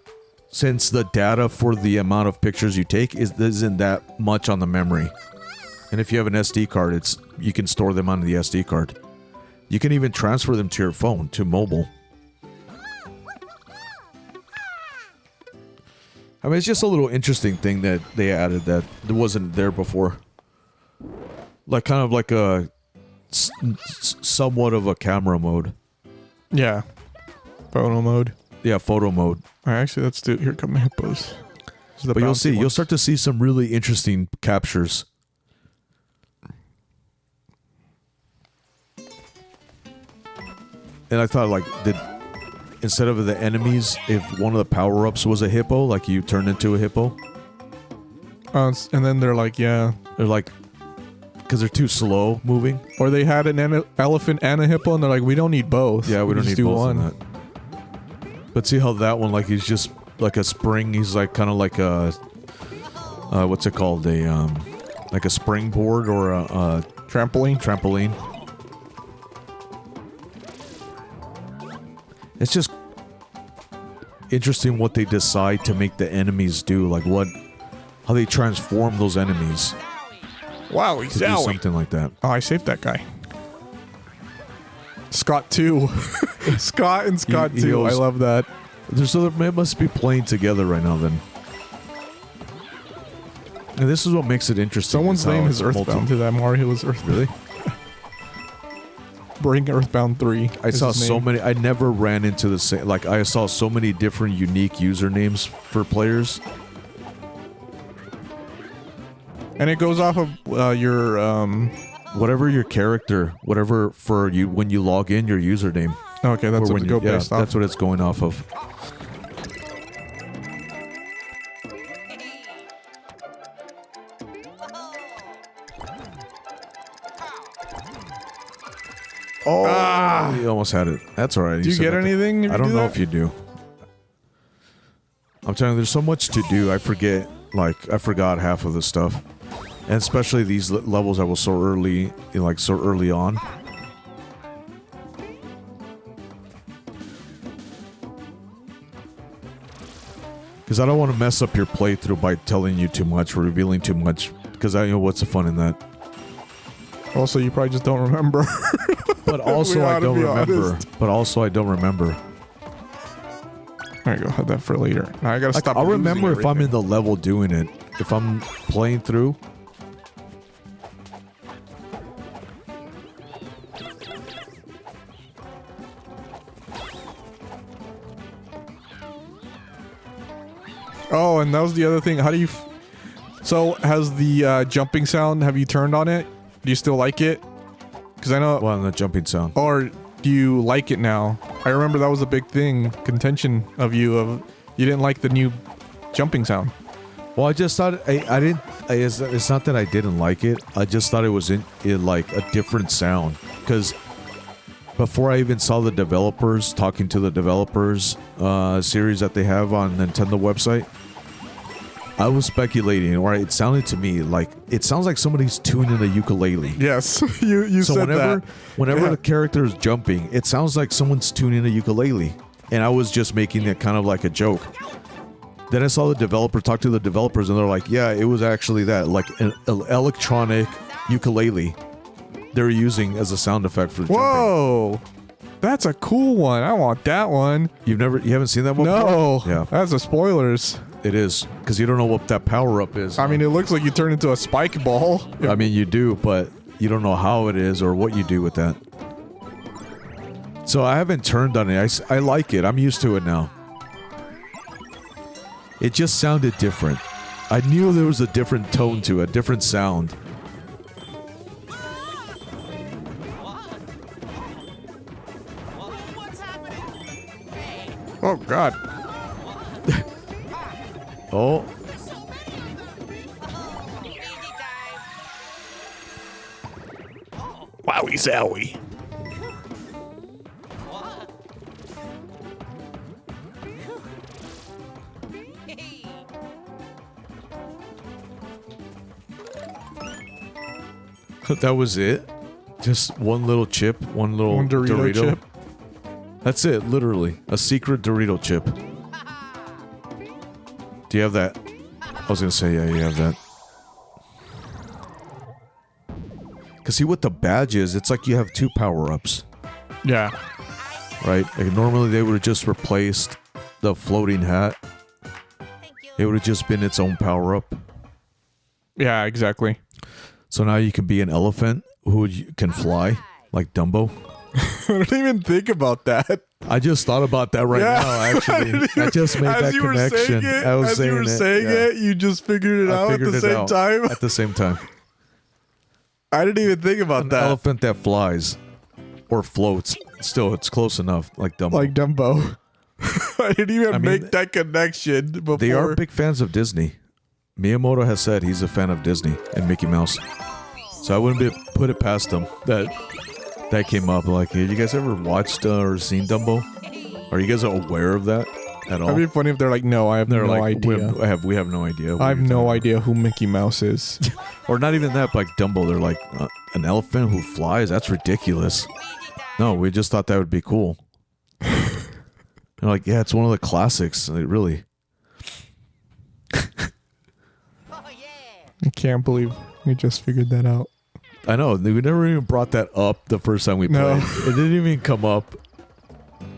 Since the data for the amount of pictures you take isn't that much on the memory. And if you have an SD card, you can store them on the SD card. You can even transfer them to your phone, to mobile. I mean, it's just a little interesting thing that they added that wasn't there before. Like kind of like a somewhat of a camera mode. Yeah. Photo mode. Yeah, photo mode. All right, actually, let's do. Here come the hippos. But you'll see, you'll start to see some really interesting captures. And I thought, like, instead of the enemies, if one of the power-ups was a hippo, like you turn into a hippo, and then they're like, yeah. they're like, because they're too slow moving. Or they had an elephant and a hippo, and they're like, we don't need both. Yeah, we don't just need do both one. of that. But see how that one, like, he's just like a spring. He's like kind of like a, what's it called? Like a springboard or a Trampoline. It's just interesting what they decide to make the enemies do, like how they transform those enemies Wow, to do something like that. Oh, I saved that guy. Scott 2. Scott and Scott He 2. I goes- love that. They must be playing together right now then. And this is what makes it interesting. Someone's how name is it's Earthbound to that. Mario was Earthbound. Really? Bring Earthbound 3. I saw so many. I never ran into the same. Like I saw so many different unique usernames for players. And it goes off of your whatever your character, whatever for you when you log in, your username. Okay, that's what it go based off. That's what it's going off of. Oh, you almost had it. That's all right. Do you get anything? I don't know if you do. I'm telling you, there's so much to do. I forget. Like I forgot half of the stuff, and especially these levels I was so early, like so early on. Because I don't want to mess up your playthrough by telling you too much or revealing too much. Because I know what's the fun in that. Also, you probably just don't remember. But also, I don't remember. Honest. But also, I don't remember. There you go. Have that for later. Now I gotta stop. I'll remember if everything. I'm in the level doing it. If I'm playing through. Oh, and that was the other thing. How do you... So, has the jumping sound, have you turned on it? Do you still like it? Because I know... Well, the jumping sound. Or do you like it now? I remember that was a big thing, contention of you, you didn't like the new jumping sound. Well, I just thought... I didn't... It's not that I didn't like it. I just thought it was in like a different sound. Because... Before I even saw the developers, talking to the developers series that they have on Nintendo website, I was speculating, or it sounded to me like it sounds like somebody's tuning a ukulele. Yes, you so said that. Whenever the character is jumping, it sounds like someone's tuning a ukulele, and I was just making it kind of like a joke. Then I saw the developer talk to the developers, and they're like, "Yeah, it was actually that, like an electronic ukulele." They're using as a sound effect for jumping. Whoa, that's a cool one. I want that one. You haven't seen that one? No, before? Yeah, that's a spoilers. it is because you don't know what that power up is. I mean, it looks like you turn into a spike ball. I mean, you do, but you don't know how it is or what you do with that. So I haven't turned on it. I like it. I'm used to it now. It just sounded different. I knew there was a different tone to it, a different sound. Oh God. Oh. Wowie Zowie. That was it? Just one little chip, one Dorito chip. That's it, literally. A secret Dorito chip. Do you have that? I was gonna say, yeah, you have that. Cause see what the badge is, it's like you have two power-ups. Yeah. Right? Like normally they would have just replaced the floating hat. It would have just been its own power-up. Yeah, exactly. So now you can be an elephant who can fly, like Dumbo. I didn't even think about that. I just thought about that now, actually. I just made that connection. I was saying it. Saying it, you just figured it out at the same time? At the same time. I didn't even think about that. An elephant that flies. Or floats. Still, it's close enough, like Dumbo. Like Dumbo. I didn't even make that connection before. They are big fans of Disney. Miyamoto has said he's a fan of Disney and Mickey Mouse. So I wouldn't put it past them that came up. Like, have you guys ever watched or seen Dumbo? Are you guys aware of that at all? It'd be funny if they're like, no, I have no idea. We have no idea. I have no idea who Mickey Mouse is. Or not even that, but like Dumbo, they're like, an elephant who flies? That's ridiculous. No, we just thought that would be cool. They're like, yeah, it's one of the classics. Like, really. I can't believe we just figured that out. I know. We never even brought that up the first time we played. It didn't even come up.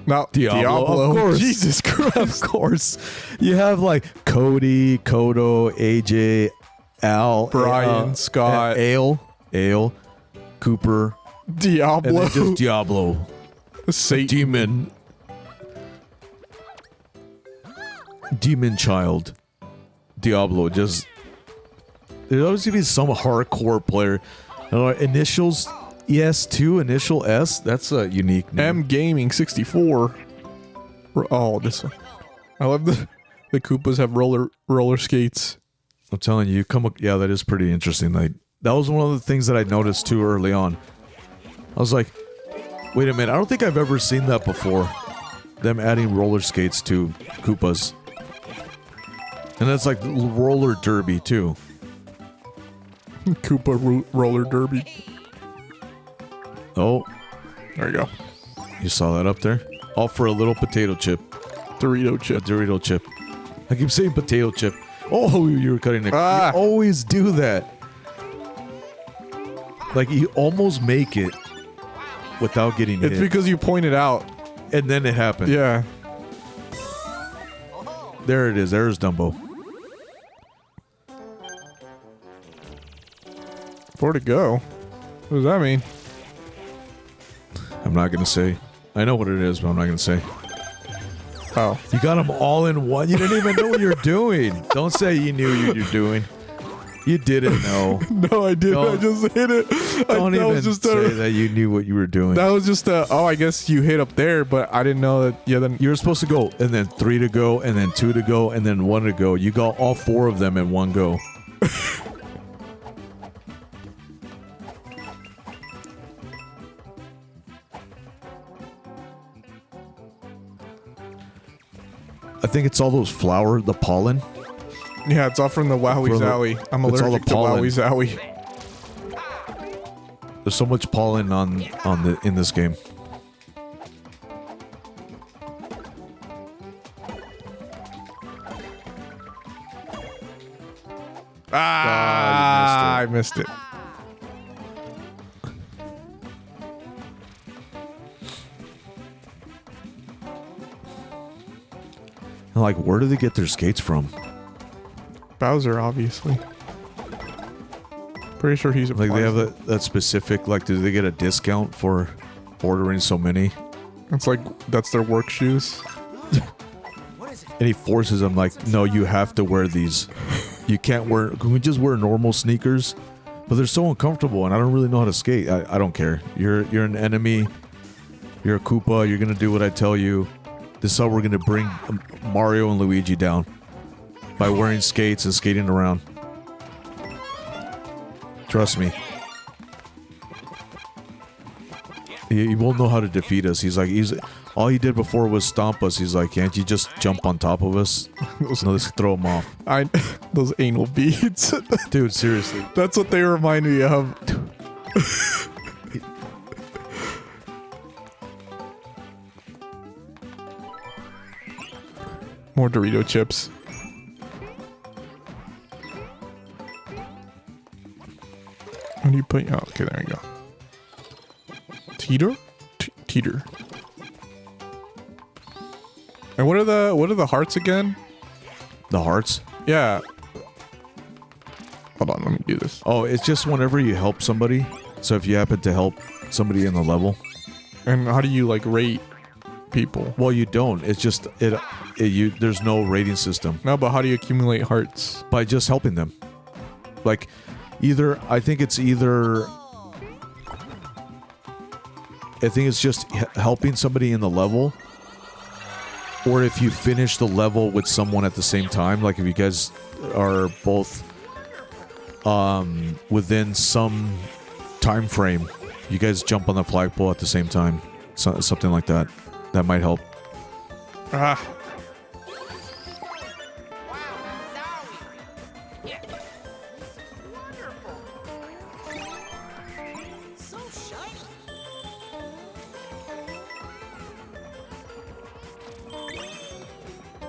Not Diablo. Of course. Jesus Christ. Of course. You have like Cody, Kodo, AJ, Al, Brian, Scott, Ale, Cooper, Diablo. And then just Diablo. Satan. Demon child. Diablo. Just... There's always going to be some hardcore player. Initials ES2, initial S. That's a unique name. M Gaming 64. Oh, this one. I love the Koopas have roller skates. I'm telling you, yeah, that is pretty interesting. Like, that was one of the things that I noticed too early on. I was like, wait a minute, I don't think I've ever seen that before. Them adding roller skates to Koopas. And that's like roller derby too. Koopa roller derby. Oh. There you go. You saw that up there? All for a little potato chip. Dorito chip. A Dorito chip. I keep saying potato chip. Oh, you were cutting it. You always do that. Like, you almost make it without getting hit. It's because you pointed out. And then it happened. Yeah. There it is. There's Dumbo. Where to go? What does that mean? I'm not going to say. I know what it is, but I'm not going to say. Oh. You got them all in one. You didn't even know what you're doing. Don't say you knew what you're doing. You didn't know. No, I didn't. I just hit it. Don't even say that you knew what you were doing. That was just oh, I guess you hit up there, but I didn't know that. Yeah, then you were supposed to go, and then 3 to go, and then 2 to go, and then 1 to go. You got all 4 of them in one go. I think it's all those the pollen. Yeah, it's all from the Wowie Zowie. I'm allergic to Wowie Zowie. There's so much pollen in this game. I missed it. Like, where do they get their skates from? Bowser, obviously. Pretty sure he's a like they have that specific. Like, do they get a discount for ordering so many? It's like that's their work shoes. And he forces them, like, no, you have to wear these. You can't wear. Can we just wear normal sneakers? But they're so uncomfortable, and I don't really know how to skate. I don't care. You're an enemy. You're a Koopa. You're gonna do what I tell you. This is how we're gonna bring Mario and Luigi down. By wearing skates and skating around. Trust me. He won't know how to defeat us. All he did before was stomp us. He's like, can't you just jump on top of us? No, let's throw him off. Those anal beads. Dude, seriously. That's what they remind me of. More Dorito chips. How do you put? Oh, okay, there you go. Teeter? Teeter. And what are the hearts again? The hearts? Yeah. Hold on, let me do this. Oh, it's just whenever you help somebody. So if you happen to help somebody in the level. And how do you like rate people? Well, you don't. It's just there's no rating system. No, but how do you accumulate hearts? By just helping them. Like I think it's just helping somebody in the level, or if you finish the level with someone at the same time, like if you guys are both within some time frame, you guys jump on the flagpole at the same time, something like that. That might help.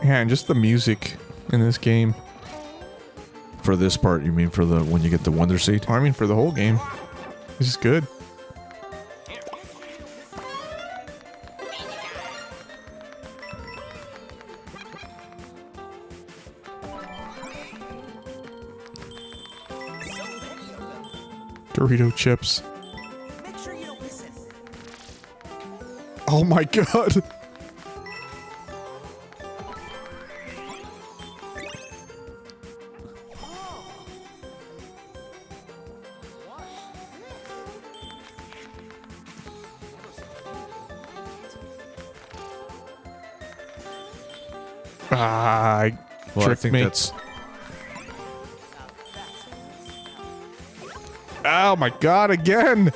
Yeah, and just the music in this game. For this part, you mean for when you get the Wonder Seed? Oh, I mean for the whole game. This is good. Dorito chips. Make sure you don't miss Oh my god. Ah, Well, I tricked think me. that's... Oh my god, again!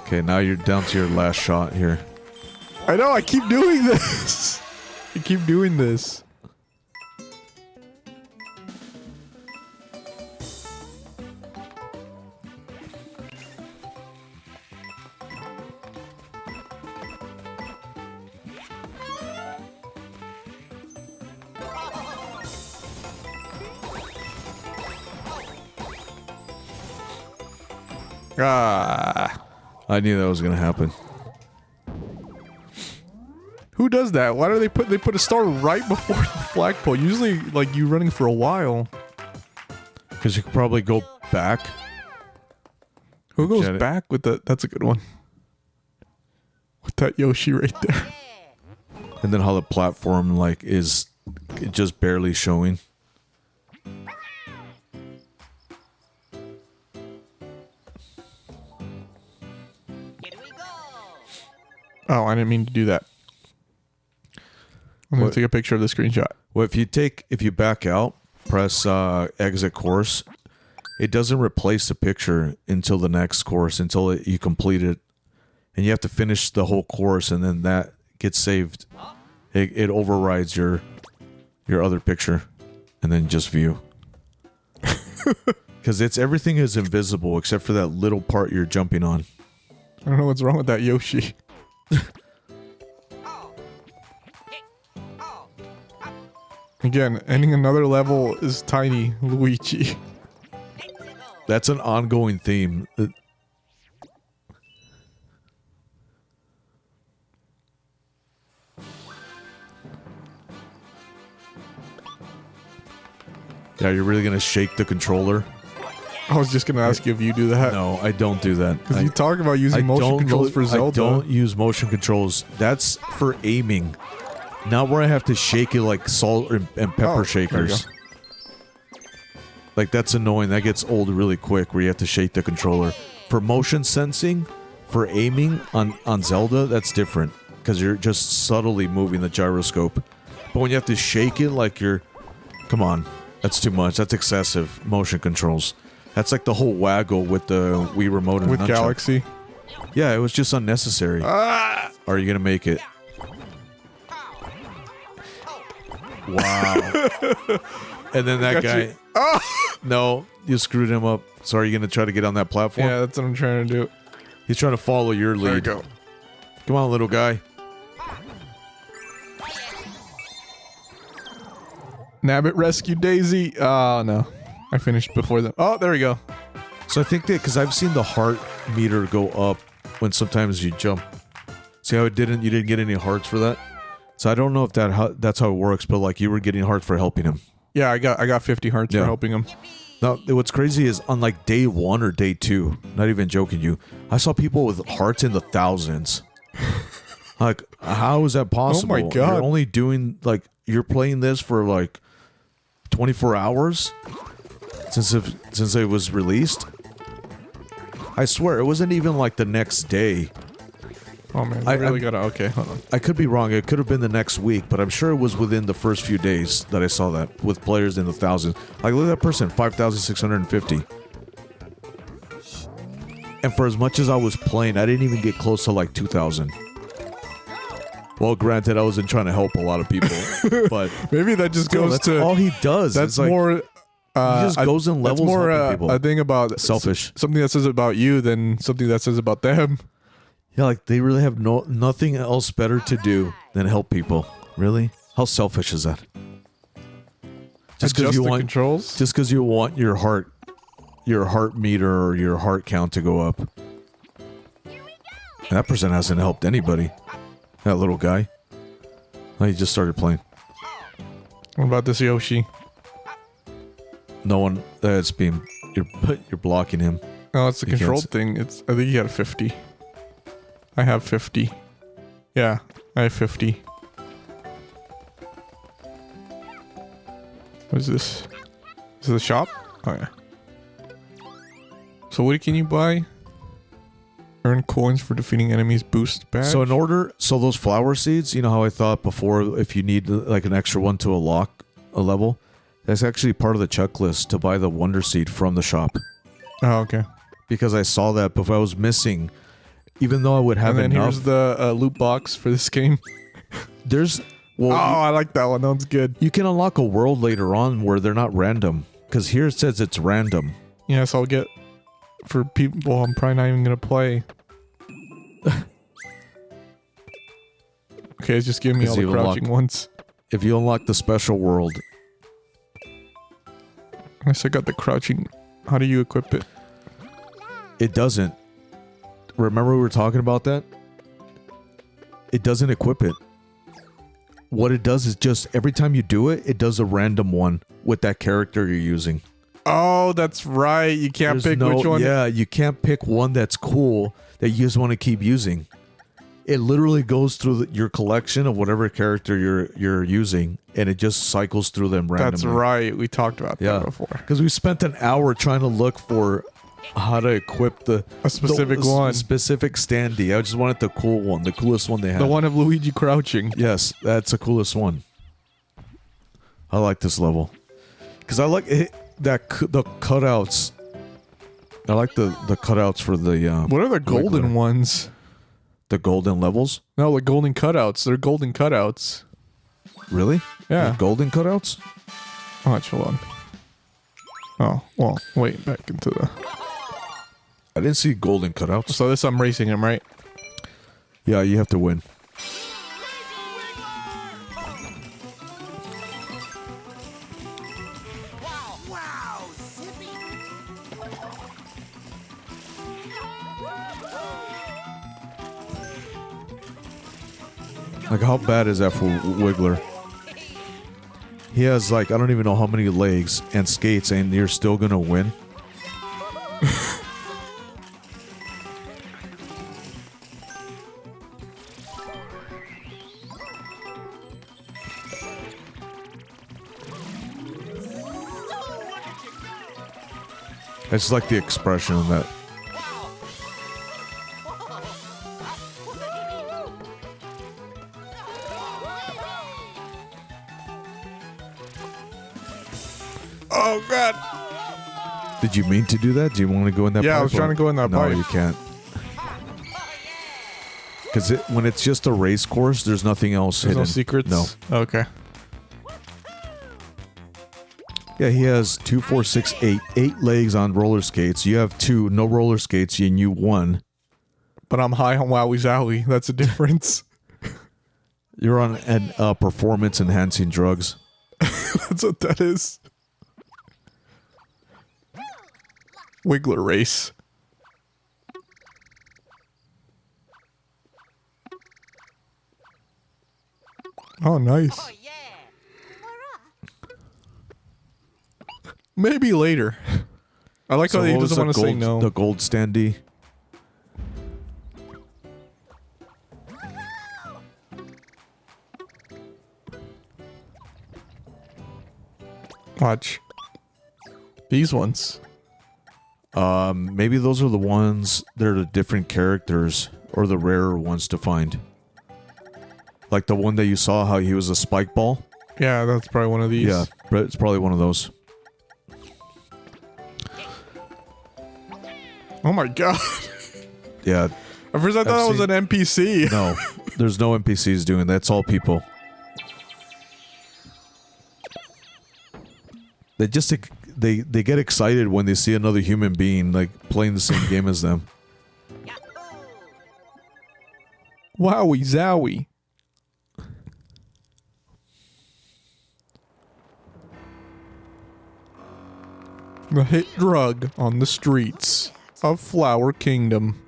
Okay, now you're down to your last shot here. I know, I keep doing this! I keep doing this. Ah. I knew that was gonna happen. Who does that? Why do they put a star right before the flagpole? Usually, like, you running for a while. Because you could probably go back. Who goes Get it. back with the... That's a good one. With that Yoshi right there. And then how the platform, like, is just barely showing. Oh, I didn't mean to do that. I'm going What? to take a picture of the screenshot. Well, if you back out, press exit course, it doesn't replace the picture until the next course, until you complete it. And you have to finish the whole course, and then that gets saved. It overrides your other picture, and then just view. Because everything is invisible except for that little part you're jumping on. I don't know what's wrong with that Yoshi. Again, ending another level is tiny Luigi. That's an ongoing theme. Yeah, you're really gonna shake the controller? I was just going to ask you if you do that. No, I don't do that. Because you talk about using motion controls for Zelda. I don't use motion controls. That's for aiming. Not where I have to shake it like salt and pepper shakers. Like, that's annoying. That gets old really quick where you have to shake the controller. For motion sensing, for aiming on Zelda, that's different. Because you're just subtly moving the gyroscope. But when you have to shake it like you're... Come on. That's too much. That's excessive. Motion controls. That's like the whole waggle with the Wii remote and With nunchuck. Galaxy. Yeah, it was just unnecessary. Are you gonna make it? Wow. And then that Got guy... you. Oh! No, you screwed him up. So are you gonna try to get on that platform? Yeah, that's what I'm trying to do. He's trying to follow your lead. There you go. Come on, little guy. Nabbit rescued Daisy. Oh, no. I finished before them. Oh, there we go. So I think that because I've seen the heart meter go up when sometimes you jump. See how you didn't get any hearts for that? So I don't know if that's how it works, but like you were getting hearts for helping him. Yeah, I got 50 hearts for helping him. Now, what's crazy is on like day 1 or day 2, not even joking you, I saw people with hearts in the thousands. Like, how is that possible? Oh my God. You're only doing, like, you're playing this for like 24 hours since it was released? I swear, it wasn't even like the next day. Oh man, I really gotta... Okay, hold on. I could be wrong. It could have been the next week, but I'm sure it was within the first few days that I saw that with players in the thousands. Like, look at that person, 5,650. And for as much as I was playing, I didn't even get close to like 2,000. Well, granted, I wasn't trying to help a lot of people, but Maybe that just still, goes that's to... all he does. That's It's like, more... he just goes in levels That's more helping people. a thing about... Selfish. Something that says about you than something that says about them. Yeah, like they really have nothing else better to do than help people. Really? How selfish is that? Just because Adjust you the want controls? just because you want your heart meter or your heart count to go up. And that person hasn't helped anybody. That little guy. Oh, he just started playing. What about this Yoshi? No one. That's being. You're blocking him. Oh, it's the You can't control s- thing. I think you got a 50. I have 50. Yeah, I have 50. What is this? Is this a shop? Oh yeah. So what can you buy? Earn coins for defeating enemies. Boost badge. So those flower seeds, you know how I thought before, if you need like an extra one to unlock a level, that's actually part of the checklist to buy the wonder seed from the shop. Oh, okay. Because I saw that before I was missing, even though I would have enough. And then here's the loot box for this game. There's Oh, I like that one. That one's good. you can unlock a world later on where they're not random. Because here it says it's random. Yes, I'll get for people I'm probably not even gonna play. Okay, it's just giving me all the crouching ones. If you unlock the special world, I guess I got the crouching. How do you equip it? it doesn't. Remember we were talking about that? It doesn't equip it. What it does is just every time you do it, it does a random one with that character you're using. Oh, that's right. You can't pick which one. Yeah, you can't pick one that's cool that you just want to keep using. It literally goes through your collection of whatever character you're using, and it just cycles through them randomly. That's right. We talked about that before. Because we spent an hour trying to look for how to equip a specific one. Specific standee. I just wanted the cool one, the coolest one they had. The one of Luigi crouching. Yes, that's the coolest one. I like this level because I like it, the cutouts. I like the cutouts for the. What are the golden ones? The golden levels? No, the golden cutouts. They're golden cutouts. Really? Yeah. There's golden cutouts? Watch, hold on. Oh, well, wait, back into the... I didn't see golden cutouts. So this, I'm racing him, right? Yeah, you have to win. Wow, zippy. Like, how bad is that for Wiggler? He has, like, I don't even know how many legs and skates, and you're still gonna win? I just like the expression of that. Oh, God. Did you mean to do that? Do you want to go in that pipe? Yeah, I was trying to go in that pipe. No, you can't. Because when it's just a race course, there's nothing else There's hidden. no secrets? No. Okay. Yeah, he has 2, 4, 6, 8. 8 legs on roller skates. You have 2, no roller skates, and you 1. But I'm high on Wowie Zowie. That's a difference. You're on performance-enhancing drugs. That's what that is. Wiggler race. Oh, nice. Oh, yeah. Maybe later. I like how he what was doesn't want to say no. The gold standee. Watch. These ones. Maybe those are the ones that are the different characters or the rarer ones to find. Like the one that you saw, how he was a spike ball. Yeah, that's probably one of these. Yeah, but it's probably one of those. Oh my god. Yeah. At first I thought that was an NPC. No, there's no NPCs doing that. It's all people. They just they get excited when they see another human being like playing the same game as them. Wowie Zowie. The hit drug on the streets of Flower Kingdom.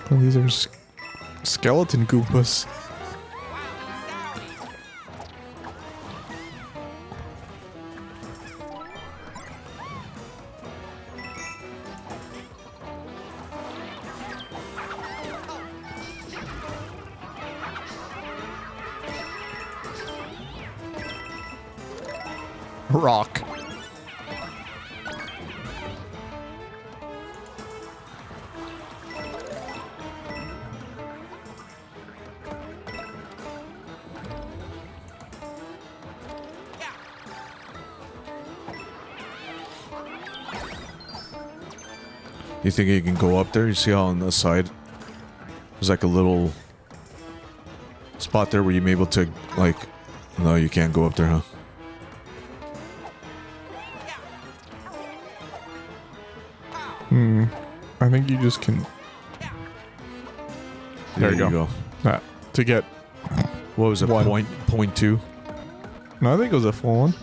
Oh, these are skeleton Goombas. Rock. You think you can go up there? You see how on the side there's like a little spot there where you may be able to, like, no, you can't go up there, huh? I think you just can. There you go. To get. What was it? One. Point two? No, I think it was a full one.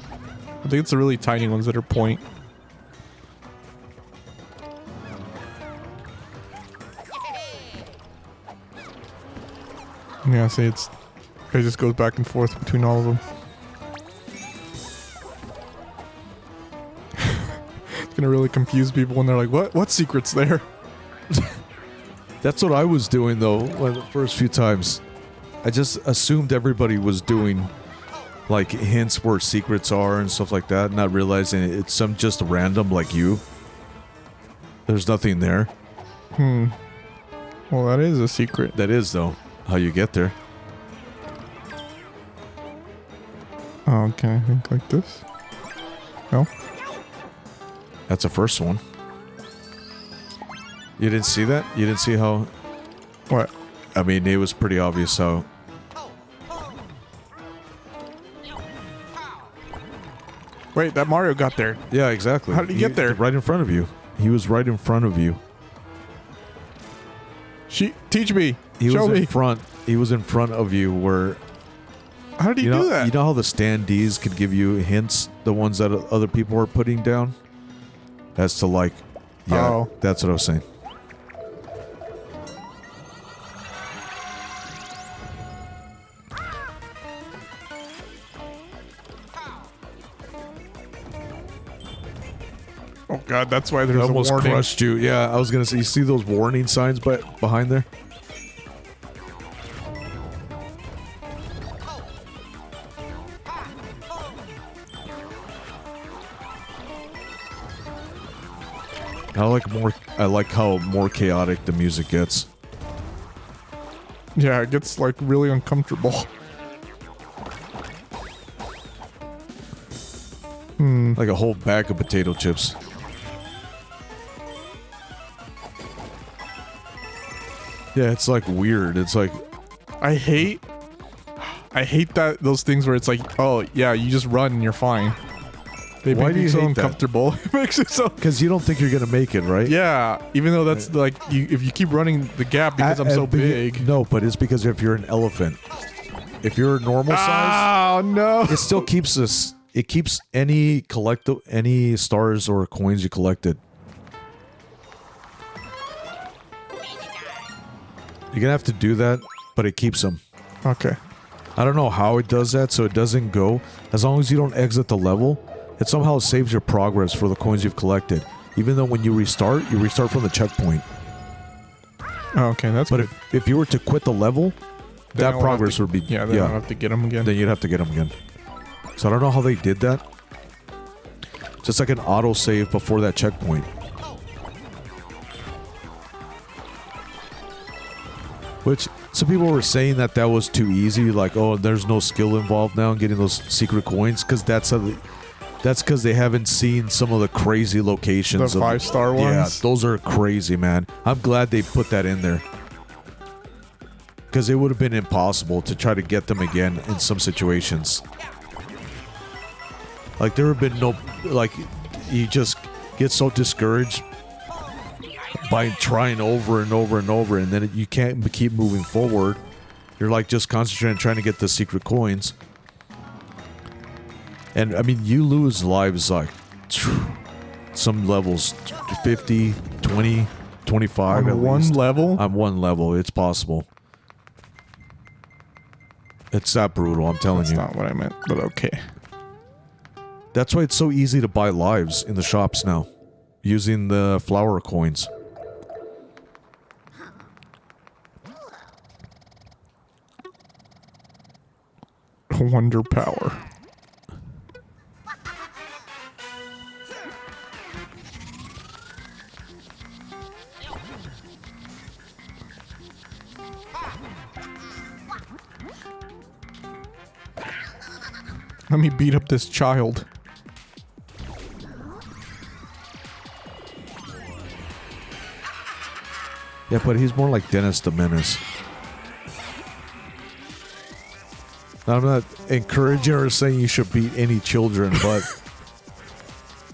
I think it's the really tiny ones that are point. Yeah, see, it just goes back and forth between all of them. It's gonna really confuse people when they're like, what secret's there? That's what I was doing, though, the first few times. I just assumed everybody was doing, like, hints where secrets are and stuff like that, not realizing it's some just random like you. There's nothing there. Well, that is a secret. That is, though, how you get there. Oh, can I think like this? No? That's the first one. You didn't see that? You didn't see how... What? I mean, it was pretty obvious how... Wait, that Mario got there. Yeah, exactly. How did he get there? Right in front of you. He was right in front of you. Teach me. He Show was me. in front. He was in front of you where... How did he do that? You know how the standees could give you hints? The ones that other people are putting down? As to, like... Yeah, Oh. That's what I was saying. Oh god, that's why there's I a almost warning. crushed you. Yeah, I was gonna say, you see those warning signs behind there? I like how more chaotic the music gets. Yeah, it gets like really uncomfortable. Like a whole bag of potato chips. Yeah, it's like weird. It's like... I hate those things where it's like, oh yeah, you just run and you're fine. They Why make do me you so hate that? uncomfortable. It makes it so. Because you don't think you're gonna make it, right? Yeah, even though that's like, if you keep running the gap because I'm so big. No, but it's because if you're an elephant. If you're a normal size, Oh no! it still keeps us. It keeps any stars or coins you collected. You're gonna have to do that, but it keeps them. Okay. I don't know how it does that, so it doesn't go. As long as you don't exit the level, it somehow saves your progress for the coins you've collected. Even though when you restart from the checkpoint. Oh, okay, that's But good. if you were to quit the level, Then I that won't progress have would be... to, yeah, then I don't have to get them again. Then you'd have to get them again. So I don't know how they did that. Just like an auto save before that checkpoint. Which some people were saying that was too easy. Like, oh, there's no skill involved now in getting those secret coins. Because that's because they haven't seen some of the crazy locations. The 5-star ones? Yeah, those are crazy, man. I'm glad they put that in there. Because it would have been impossible to try to get them again in some situations. Like, there have been no... Like, you just get so discouraged by trying over and over and over, and then you can't keep moving forward. You're, like, just concentrating on trying to get the secret coins. And, I mean, you lose lives, like, some levels, 50, 20, 25 at On one least. level? On one level, it's possible. It's that brutal, I'm telling That's you. not what I meant, but okay. That's why it's so easy to buy lives in the shops now, using the flower coins. Wonder power. Let me beat up this child. Yeah, but he's more like Dennis the Menace. Now, I'm not encouraging or saying you should beat any children, but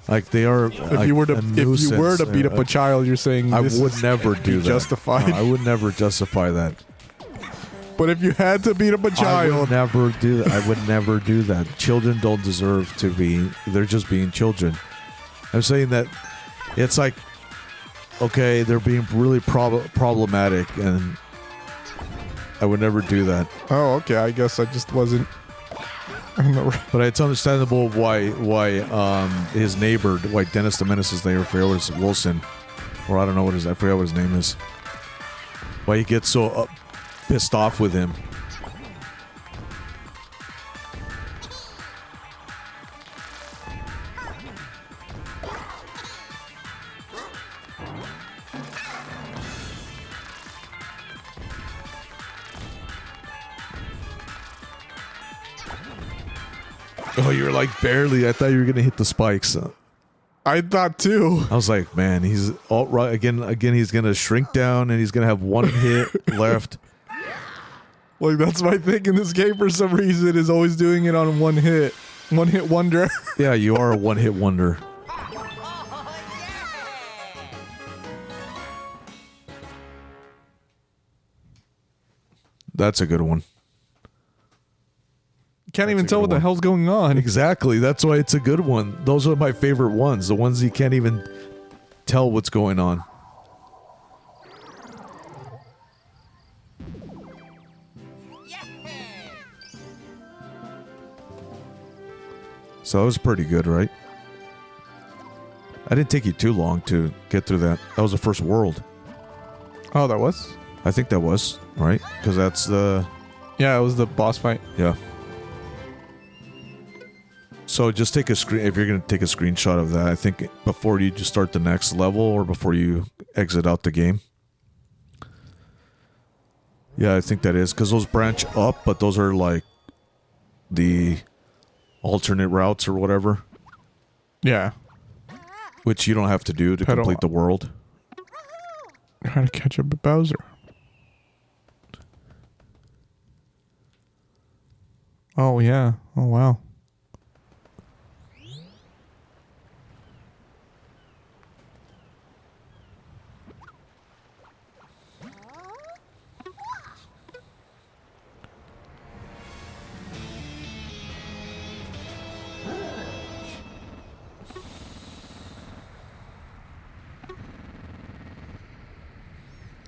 like they are. If you were to beat up a child, you're saying I this would is never do that. justified. No, I would never justify that. But if you had to beat up a I child, would never do that. I would never do that. Children don't deserve to be. They're just being children. I'm saying that it's like, okay, they're being really problematic, and I would never do that. oh, okay. I guess I just wasn't. on the right- But it's understandable why his neighbor, why Dennis the Menace's neighbor, was Wilson, or I don't know what I forget what his name is. Why he gets so pissed off with him. Oh, you're like barely. I thought you were gonna hit the spikes. I thought too. I was like, man, he's all right again. Again, he's gonna shrink down, and he's gonna have one hit left. Like that's my thing in this game for some reason is always doing it on one hit wonder. Yeah, you are a one-hit wonder. That's a good one. Can't That's even a tell good what the one. hell's going on. Exactly. That's why it's a good one. Those are my favorite ones. The ones you can't even tell what's going on. So that was pretty good, right? I didn't take you too long to get through that. That was the first world. Oh, that was? I think that was, right? Because that's the... Yeah, it was the boss fight. Yeah. So just take a screen, if you're going to take a screenshot of that, I think before you just start the next level or before you exit out the game. Yeah, I think that is, because those branch up, but those are like the alternate routes or whatever, Yeah. which you don't have to do to Pedal complete up. the world. Trying to catch up with Bowser. Oh, yeah. Oh, wow.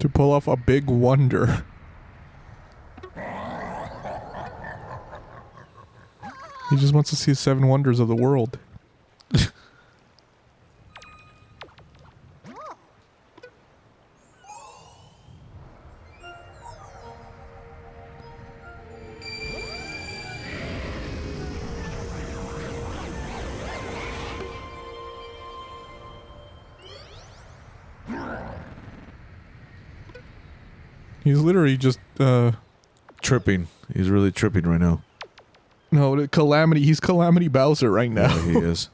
To pull off a big wonder. He just wants to see 7 wonders of the world. He's literally just, Tripping. He's really tripping right now. no, Calamity. He's Calamity Bowser right now. Yeah, he is.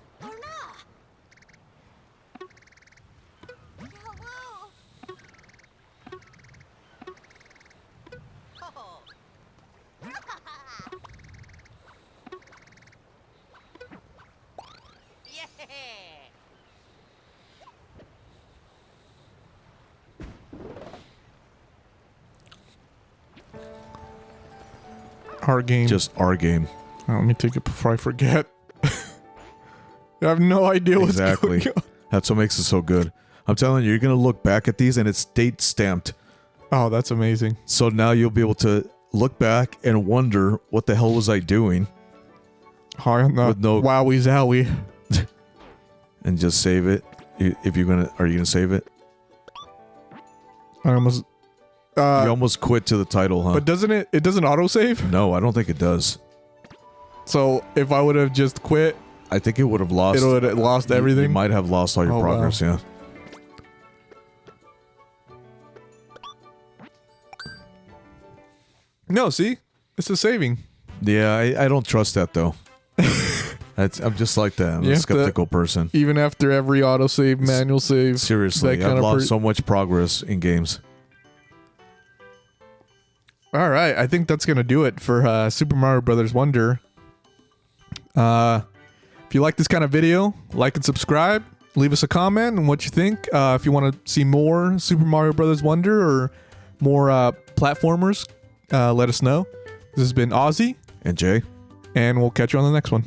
Our game. Just our game. Oh, let me take it before I forget. I have no idea what's Exactly. going on. That's what makes it so good. I'm telling you, you're going to look back at these and it's date stamped. Oh, that's amazing. So now you'll be able to look back and wonder, what the hell was I doing? With no- Wowie Zowie. And just save it. If you're going to, are you going to save it? I almost. You almost quit to the title, huh? But doesn't it? It doesn't autosave. No, I don't think it does. So if I would have just quit, I think it would have lost. it would have lost everything. You might have lost all your Oh, progress, wow. yeah. No, see, it's a saving. Yeah, I don't trust that though. I'm just like that. I'm You a have to- skeptical person. Even after every autosave, manual save. Seriously, that kind I've of lost so much progress in games. All right, I think that's gonna do it for Super Mario Brothers Wonder. If you like this kind of video, like and subscribe. Leave us a comment on what you think. If you want to see more Super Mario Brothers Wonder or more platformers, let us know. This has been Ozzy, And Jay? and we'll catch you on the next one.